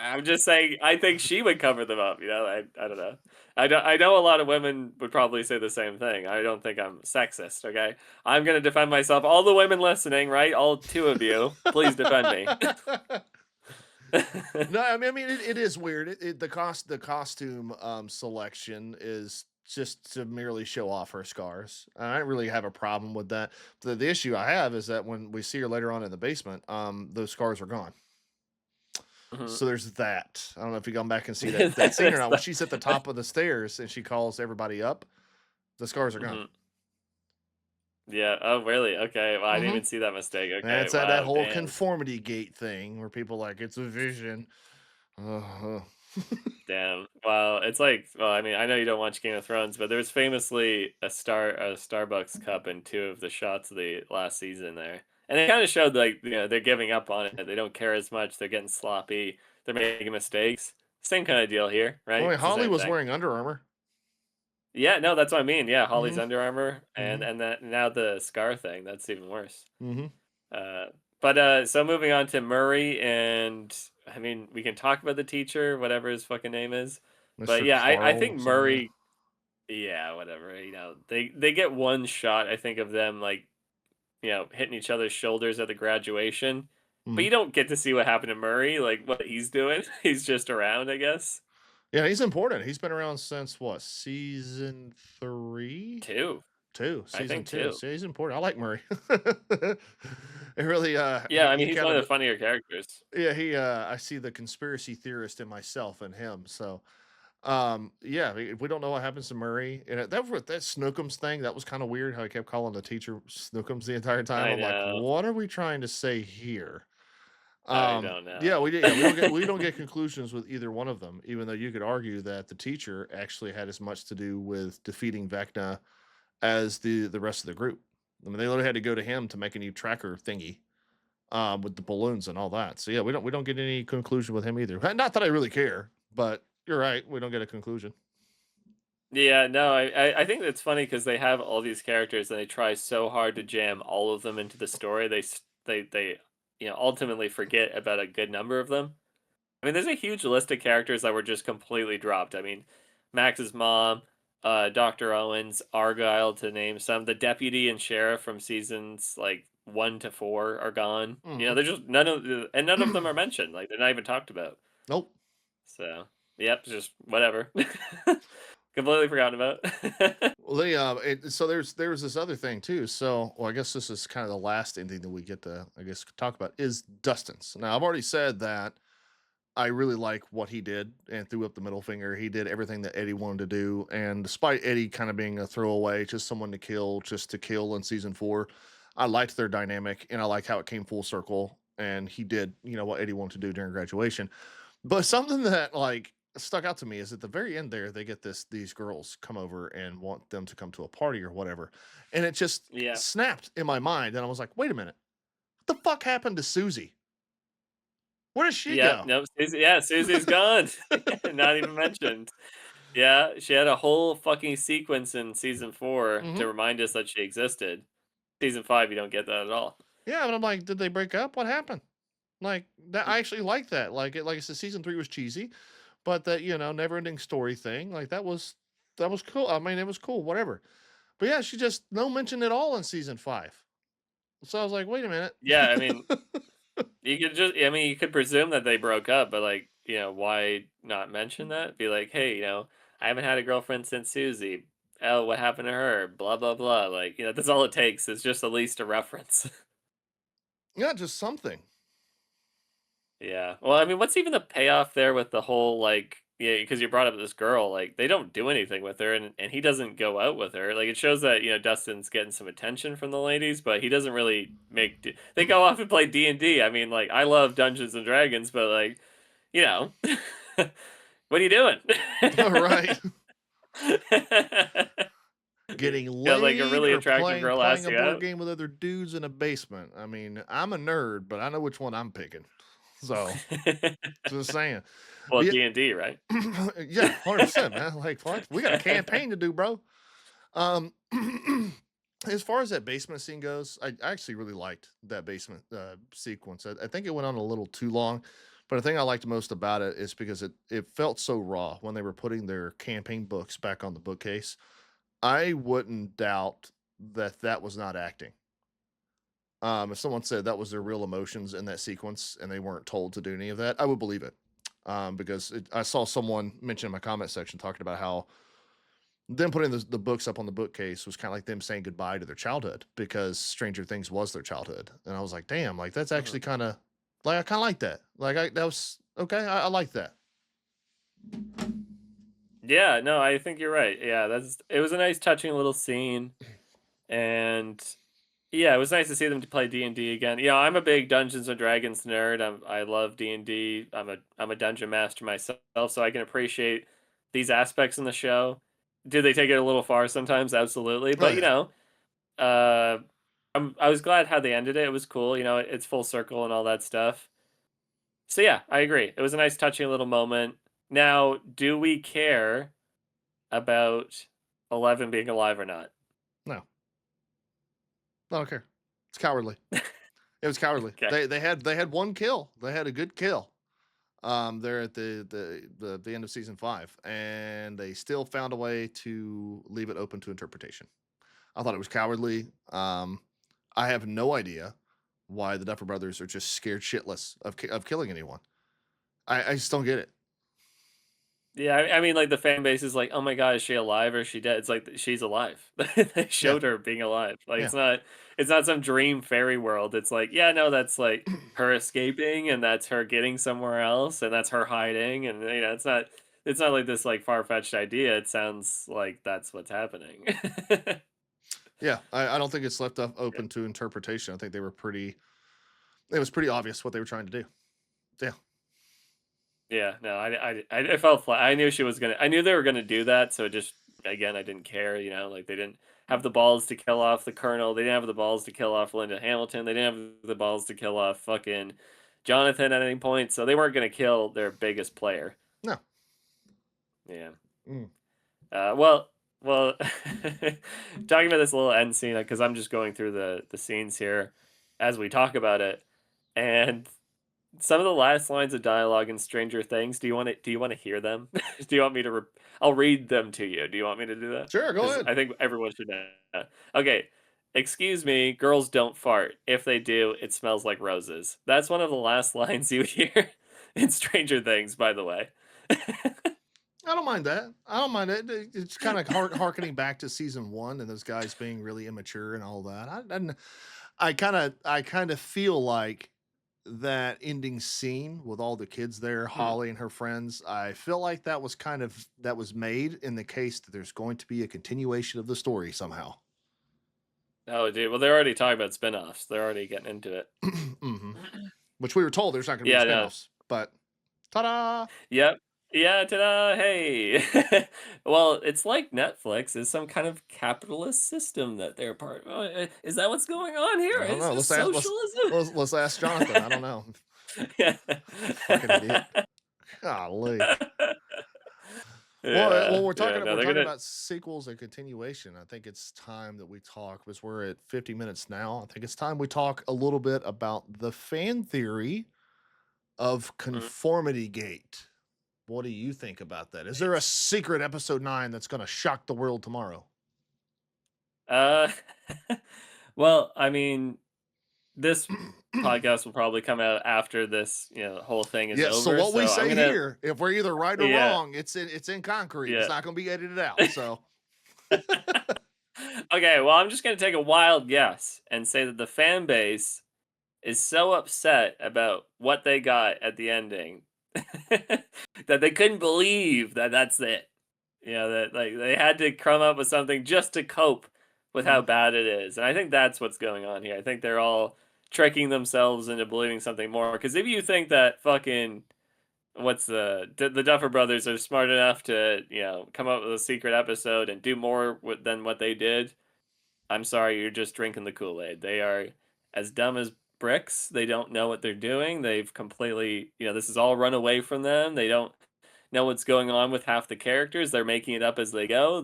I'm just saying I think she would cover them up. I don't know. I know a lot of women would probably say the same thing. I don't think I'm sexist, okay? I'm going to defend myself. All the women listening, right? All two of you, please defend me. No, I mean it is weird. The costume selection is just to merely show off her scars. I don't really have a problem with that. The issue I have is that when we see her later on in the basement, those scars are gone. Mhm. So there's that. I don't know if you gone back and see that scene or There's not. When that. she's at the top of the stairs and she calls everybody up, the scars are gone. Mhm. Yeah. Oh, really? Okay. Well, I didn't Hmm. even see that mistake. And Okay. it's that Wow. whole Damn. conformity gate thing where people like it's a vision. Uh, Damn. Wow. It's like, well, I mean, I know you don't watch Game of Thrones, but there's famously a Starbucks cup in two of the shots of the last season there. And it kind of showed like, they're giving up on it. They don't care as much. They're getting sloppy. They're making mistakes. Same kind of deal here, I right? mean, It's the Holly same was thing. wearing Under Armour. Yeah, no, that's what I mean. Yeah, Holly's Hmm. Under Armour and Hmm. and that now the scar thing, that's even worse. Hmm. But so moving on to Murray, and I mean, we can talk about the teacher, whatever his fucking name is. But Mr. yeah, I Carl, think something like that. Murray, yeah, whatever. They get one shot, I think, of them like, hitting each other's shoulders at the graduation. But Mhm. you don't get to see what happened to Murray, like what he's doing. He's just around, I guess. Yeah, he's important. He's been around since what, season 3? Two. I Season think 2. two. So he's important. I like Murray. It really Yeah, I he mean he's kind one of of the funnier characters. yeah, I see the conspiracy theorist in myself and him. So yeah, we don't know what happens to Murray. And that Snookums thing, that was kind of weird how he kept calling the teacher Snookums the entire time. I I'm like, know. what are we trying to say here? I don't Yeah, know. we don't get conclusions with either one of them, even though you could argue that the teacher actually had as much to do with defeating Vecna as the rest of the group. I mean, they literally had to go to him to make a new tracker thingy. with the balloons and all that. So yeah, we don't get any conclusion with him either. Not that I really care, but you're right, we don't get a conclusion. Yeah, no, I think it's funny because they have all these characters and they try so hard to jam all of them into the story. They ultimately forget about a good number of them. I mean, there's a huge list of characters that were just completely dropped. I mean, Max's mom, Dr. Owens, Argyle, to name some. The deputy and sheriff from seasons like 1 to 4 are gone. Mhm. They're just none of them are mentioned. Like they're not even talked about. Nope. So, yep, just whatever. Completely forgotten about. Well, so there's this other thing too. So, well, I guess this is kind of the last ending that we get to, I guess, talk about is Dustin's. Now, I've already said that I really like what he did and threw up the middle finger. He did everything that Eddie wanted to do, and despite Eddie kind of being a throwaway, just someone to kill, just to kill in season 4, I liked their dynamic and I like how it came full circle. And he did, what Eddie wanted to do during graduation. But something that like stuck out to me is at the very end there, they get these girls come over and want them to come to a party or whatever. And it just Yeah. snapped in my mind. And I was like, wait a minute, what the fuck happened to Susie? Where does she Yeah, go? no, Susie's gone. Not even mentioned. Yeah, she had a whole fucking sequence in season 4 Hmm. to remind us that she existed. Season 5, you don't get that at all. Yeah, but I'm like, did they break up? What happened? Like that, Mm. I actually like that. Like I said, season 3 was cheesy, but that never ending story thing, like that was cool. I mean, it was cool, whatever. But yeah, she just no mention at all in season 5. So I was like, wait a minute. Yeah, I mean, you could presume that they broke up, but like, why not mention that? Be like, hey, I haven't had a girlfriend since Susie. Oh, what happened to her? Blah blah blah. Like, that's all it takes. It's just at least a reference. Yeah, just something. Yeah. Well, I mean, what's even the payoff there with the whole like, yeah, because you brought up this girl, like they don't do anything with her, and he doesn't go out with her. Like it shows that Dustin's getting some attention from the ladies, but he doesn't really they go off and play D&D. I mean, like I love Dungeons and Dragons, but like, you know, what are you doing? Right. Getting Like a laid really or attractive playing girl playing asks a you board out. game with other dudes in a basement. I mean, I'm a nerd, but I know which one I'm picking. So just saying. Well, But D&D, right? yeah, yeah, 100%, man. Like what? We got a campaign to do, bro. Um, as far as that basement scene goes, I actually really liked that basement sequence. I think it went on a little too long, but the thing I liked most about it is because it felt so raw when they were putting their campaign books back on the bookcase. I wouldn't doubt that that was not acting. If someone said that was their real emotions in that sequence and they weren't told to do any of that, I would believe it. Because I saw someone mention in my comment section talking about how them putting the books up on the bookcase was kind of like them saying goodbye to their childhood because Stranger Things was their childhood. And I was like, damn, like that's Mhm. actually kind of like I kind of like that. Like that was okay. I like that. Yeah, no, I think you're right. Yeah, it was a nice touching little scene. And yeah, it was nice to see them to play D&D again. I'm a big Dungeons and Dragons nerd. I love D&D. I'm a dungeon master myself, so I can appreciate these aspects in the show. Do they take it a little far sometimes? Absolutely. Oh But yeah. uh I was glad how they ended it. It was cool, it's full circle and all that stuff. So yeah, I agree. It was a nice touching little moment. Now, do we care about 11 being alive or not? No, I don't care. It's cowardly. It was cowardly. Okay. They had one kill. They had a good kill. There at the end of season 5, and they still found a way to leave it open to interpretation. I thought it was cowardly. I have no idea why the Duffer Brothers are just scared shitless of killing anyone. I just don't get it. Yeah, I mean, like the fan base is like, "Oh my god, is she alive or is she dead?" It's like she's alive. They Yeah, showed her being alive. Like yeah, it's not some dream fairy world. It's like, yeah, no, that's like her escaping and that's her getting somewhere else and that's her hiding and it's not like this like far-fetched idea. It sounds like that's what's happening. yeah. I don't think it's left up open to interpretation. I think they were pretty. It was pretty obvious what they were trying to do. Yeah, Yeah, no, I felt flat. I knew she was gonna. I knew they were gonna do that. So it just again, I didn't care. Like they didn't. have the balls to kill off the Colonel. They didn't have the balls to kill off Linda Hamilton. They didn't have the balls to kill off fucking Jonathan at any point. So they weren't going to kill their biggest player. No. Yeah. Mm. Well, talking about this little end scene because I'm just going through the scenes here as we talk about it, and some of the last lines of dialogue in Stranger Things. Do you want to hear them? Do you want me to? I'll read them to you. Do you want me to do that? Sure, go 'Cause ahead. I think everyone should know. Okay. Excuse me, girls don't fart. If they do, it smells like roses. That's one of the last lines you hear in Stranger Things, by the way. I don't mind that. I don't mind it. It's kind of harkening back to season 1 and those guys being really immature and all that. I kind of feel like that ending scene with all the kids there, Holly and her friends. I feel like that was made in the case that there's going to be a continuation of the story somehow. Oh, dude. Well, they're already talking about spin-offs. They're already getting into it. hmm Which we were told there's not going to be Yeah, no. spin-offs, but ta-da! Yep. Yeah, ta-da, hey. Well, it's like Netflix is some kind of capitalist system that they're part of. Is that what's going on here? I don't Is know. this Let's socialism? let's ask Jonathan. I don't know. Yeah. Fucking idiot. Golly. Yeah, Well, we're yeah, talking no, they're gonna. about sequels and continuation. I think it's time that we talk because we're at 50 minutes now. I think it's time we talk a little bit about the fan theory of Conformity Gate. What do you think about that? Is there a secret episode 9 that's going to shock the world tomorrow? Uh, well, I mean, this podcast will probably come out after this, whole thing is Yes. over. So what we I'm say gonna, here, if we're either right or yeah, wrong, it's in concrete. yeah. It's not going to be edited out. So Okay, well, I'm just gonna take a wild guess and say that the fan base is so upset about what they got at the ending that they couldn't believe that that's it. That like they had to come up with something just to cope with how bad it is. And I think that's what's going on here. I think they're all tricking themselves into believing something more. Because if you think that fucking the Duffer Brothers are smart enough to come up with a secret episode and do more than what they did, I'm sorry, you're just drinking the Kool-Aid. They are as dumb as bricks. They don't know what they're doing. They've completely, this is all run away from them. They don't know what's going on with half the characters. They're making it up as they go.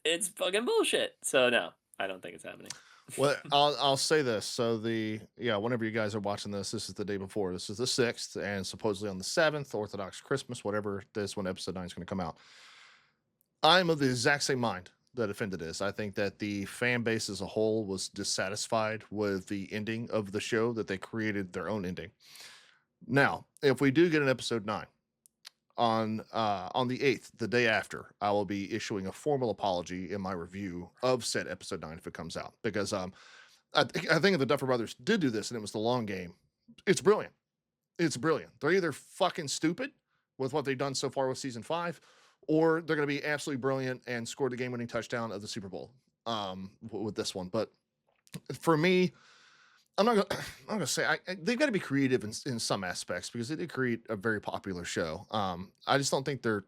It's fucking bullshit. So no, I don't think it's happening. well, I'll say this. So whenever you guys are watching this is the day before. This is the 6th, and supposedly on the 7th, Orthodox Christmas, whatever it is, when episode 9 is going to come out. I'm of the exact same mind that offended is. I think that the fan base as a whole was dissatisfied with the ending of the show, that they created their own ending. Now, if we do get an episode 9 on the 8th, the day after, I will be issuing a formal apology in my review of said episode 9 if it comes out, because I think if the Duffer Brothers did do this and it was the long game, it's brilliant. It's brilliant. They're either fucking stupid with what they've done so far with season 5, or they're going to be absolutely brilliant and score the game-winning touchdown of the Super Bowl with this one. But for me, I'm not going to say they've got to be creative in some aspects, because they did create a very popular show. I just don't think they're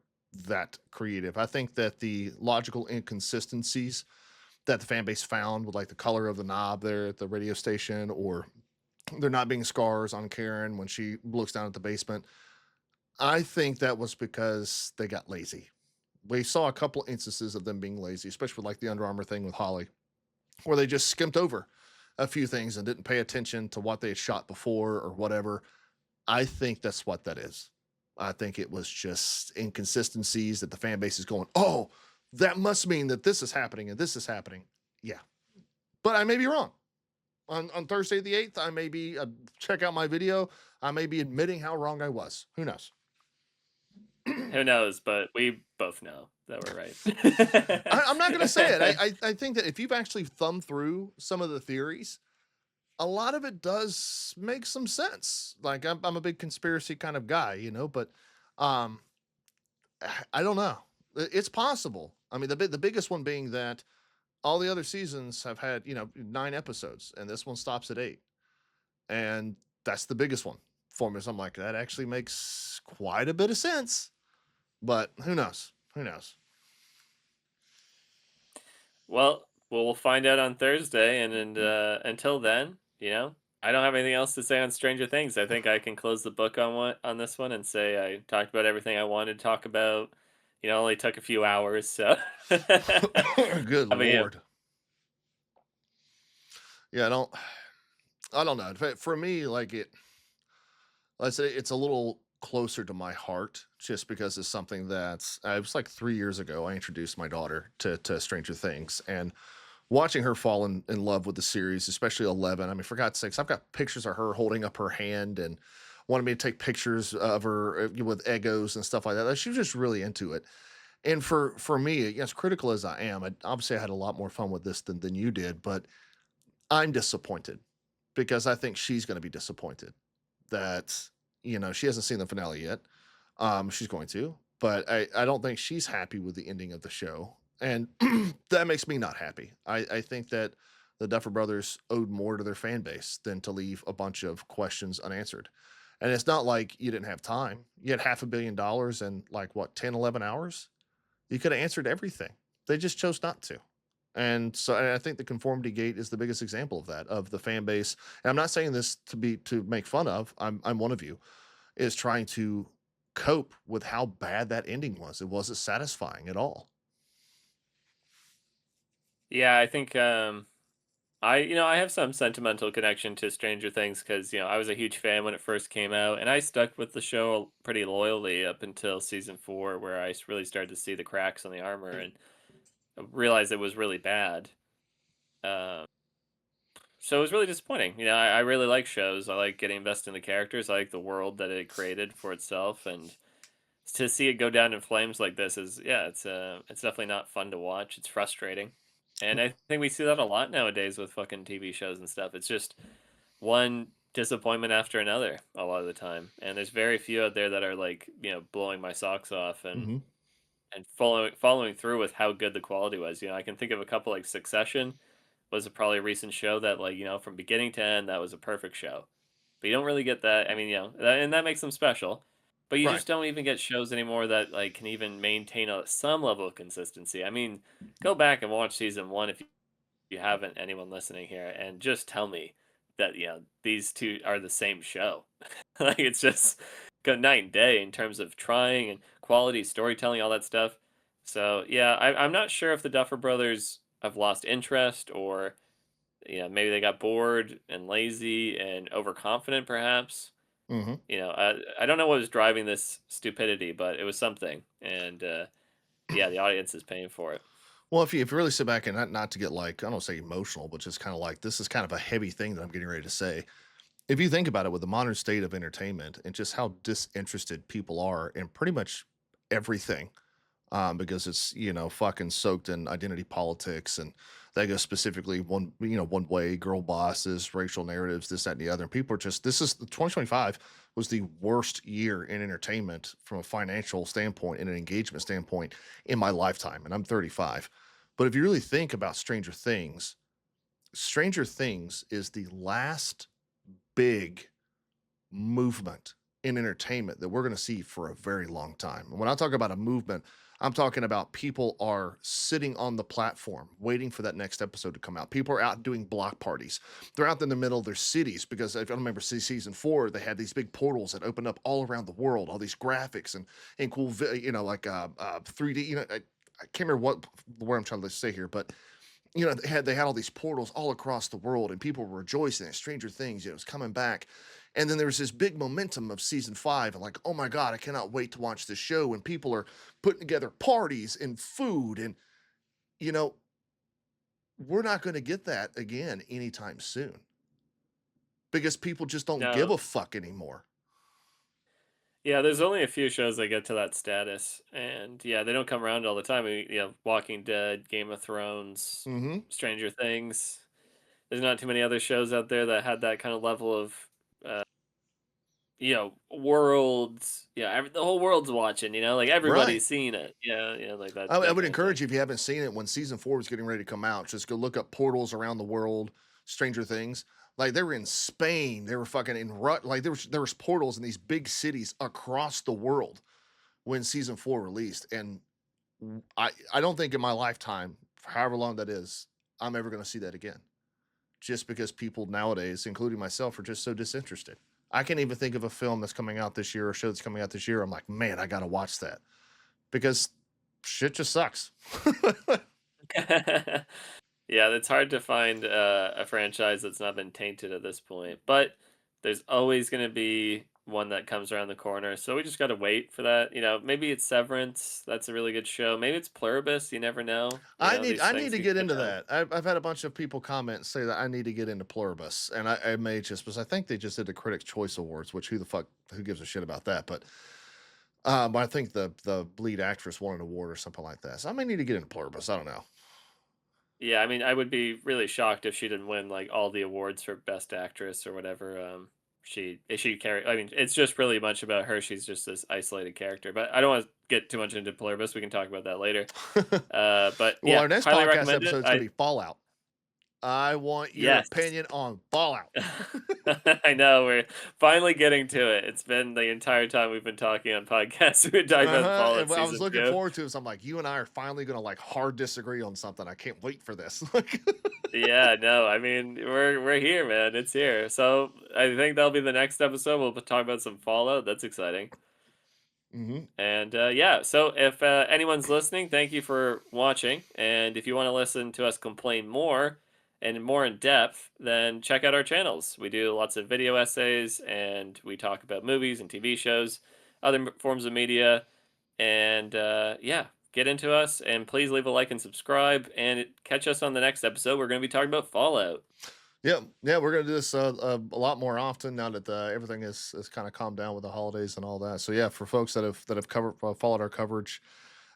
that creative. I think that the logical inconsistencies that the fan base found with, like, the color of the knob there at the radio station, or there not being scars on Karen when she looks down at the basement, I think that was because they got lazy. We saw a couple instances of them being lazy, especially with, like, the Under Armour thing with Holly, where they just skimped over a few things and didn't pay attention to what they had shot before or whatever. I think that's what that is. I think it was just inconsistencies that the fan base is going, oh, that must mean that this is happening and this is happening. Yeah. But I may be wrong. On Thursday the 8th, I may be, check out my video, I may be admitting how wrong I was. Who knows? Who knows? But we both know that we're right. I'm not going to say it. I think that if you've actually thumbed through some of the theories, a lot of it does make some sense. Like, I'm a big conspiracy kind of guy, but I don't know. It's possible. I mean, the biggest one being that all the other seasons have had, 9 episodes, and this one stops at 8. And that's the biggest one for me. So I'm like, that actually makes quite a bit of sense. But who knows? Who knows? Well, Well, we'll find out on Thursday, and until then, I don't have anything else to say on Stranger Things. I think I can close the book on this one and say I talked about everything I wanted to talk about. Only took a few hours, so. Good How about you? lord. Yeah, I don't know. For me, like let's say it's a little closer to my heart just because it's something that's I was like 3 years ago. I introduced my daughter to Stranger Things, and watching her fall in love with the series, especially 11. I mean, for God's sakes, I've got pictures of her holding up her hand and wanted me to take pictures of her with Egos and stuff like that. She was just really into it. And for me, as critical as I am, obviously I had a lot more fun with this than you did, but I'm disappointed because I think she's going to be disappointed that she hasn't seen the finale yet. She's going to, but I don't think she's happy with the ending of the show, and that makes me not happy. I think that the Duffer Brothers owed more to their fan base than to leave a bunch of questions unanswered. And it's not like you didn't have time. You had $500 million in like what 10, 11 hours. You could have answered everything. They just chose not to. And I think the conformity gate is the biggest example of that, of the fan base. And I'm not saying this to make fun of. I'm one of you, is trying to cope with how bad that ending was. It wasn't satisfying at all. Yeah, I think I have some sentimental connection to Stranger Things because I was a huge fan when it first came out, and I stuck with the show pretty loyally up until season 4, where I really started to see the cracks on the armor and realized it was really bad. Um, so it was really disappointing. I really like shows. I like getting invested in the characters. I like the world that it created for itself, and to see it go down in flames like this is, yeah, it's definitely not fun to watch. It's frustrating, and I think we see that a lot nowadays with fucking TV shows and stuff. It's just one disappointment after another a lot of the time, and there's very few out there that are like blowing my socks off and Hmm. following through with how good the quality was. I can think of a couple, like Succession was probably a recent show that, like, from beginning to end, that was a perfect show. But you don't really get that. I mean, and that makes them special. But you Right. just don't even get shows anymore that like can even maintain some level of consistency. I mean, go back and watch season 1 if you haven't, anyone listening here, and just tell me that these two are the same show. Like, it's just good night and day in terms of trying and quality storytelling, all that stuff. So yeah, I'm not sure if the Duffer Brothers have lost interest, or maybe they got bored and lazy and overconfident, perhaps. Hmm. I don't know what was driving this stupidity, but it was something, and yeah, the audience is paying for it. Well, if you really sit back and not to get like, I don't say emotional, but just kind of like, this is kind of a heavy thing that I'm getting ready to say. If you think about it, with the modern state of entertainment and just how disinterested people are in pretty much everything, because it's fucking soaked in identity politics, and they go specifically one way, girl bosses, racial narratives, this, that, and the other. And people are just, this is 2025 was the worst year in entertainment from a financial standpoint and an engagement standpoint in my lifetime, and I'm 35. But if you really think about Stranger Things is the last big movement in entertainment that we're going to see for a very long time. And when I talk about a movement, I'm talking about people are sitting on the platform waiting for that next episode to come out. People are out doing block parties. They're out in the middle of their cities because if I remember season 4, they had these big portals that opened up all around the world, all these graphics and cool, like 3D. I can't remember what where I'm trying to say here, but they had all these portals all across the world, and people were rejoicing that Stranger Things, was coming back. And then there was this big momentum of season 5, and like, oh my god, I cannot wait to watch this show. And people are putting together parties and food, and you know, we're not going to get that again anytime soon because people just don't give No, a fuck anymore. yeah, there's only a few shows that get to that status, and yeah, they don't come around all the time. Walking Dead, Game of Thrones, Hmm. Stranger Things. There's not too many other shows out there that had that kind of level of, uh, worlds. Yeah, the whole world's watching. Like Right. everybody's seeing it. Yeah, like that I that would kind of thing. encourage you, if you haven't seen it, when season 4 was getting ready to come out, just go look up portals around the world, Stranger Things. Like they were in Spain, they were fucking in like there was portals in these big cities across the world when season 4 released. And I don't think in my lifetime, for however long that is, I'm ever going to see that again. Just because people nowadays, including myself, are just so disinterested. I can't even think of a film that's coming out this year or a show that's coming out this year. I'm like, man, I got to watch that because shit just sucks. Yeah, it's hard to find a franchise that's not been tainted at this point, but there's always going to be one that comes around the corner. So we just got to wait for that. You know, maybe it's Severance. That's a really good show. Maybe it's Pluribus. You never know. You know, these I need things to we get could into have. that. I've had a bunch of people comment and say that I need to get into Pluribus, and I may just because I think they just did the Critics' Choice Awards, which who gives a shit about that? But I think the lead actress won an award or something like that. So I may need to get into Pluribus. I don't know. Yeah, I mean, I would be really shocked if she didn't win like all the awards for Best Actress or whatever. She carry. I mean, it's just really much about her. She's just this isolated character. But I don't want to get too much into Pluribus. We can talk about that later. But Well, yeah, our next highly podcast recommend it. episode is going to be Fallout. I want your Yes. opinion on Fallout. I know we're finally getting to it. It's been the entire time we've been talking on podcasts. We've been talking about Fallout And I was season looking 2. forward to it. So I'm like, you and I are finally going to like hard disagree on something. I can't wait for this. Yeah, no, I mean we're here, man. It's here. So I think that'll be the next episode. We'll talk about some Fallout. That's exciting. Mm-hmm. And yeah, so if anyone's listening, thank you for watching. And if you want to listen to us complain more and more in depth, then check out our channels. We do lots of video essays and we talk about movies and TV shows, other forms of media. And yeah, get into us and please leave a like and subscribe and catch us on the next episode. We're going to be talking about Fallout. Yeah, we're gonna do this a lot more often now that everything is kind of calmed down with the holidays and all that. So yeah, for folks that have covered followed our coverage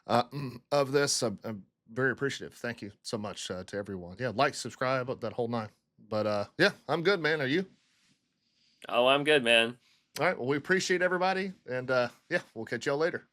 of this, I'm very appreciative. Thank you so much to everyone. Yeah, like, subscribe, that whole nine. But yeah, I'm good, man. Are you? Oh, I'm good, man. All right. Well, we appreciate everybody, and yeah, we'll catch y'all later.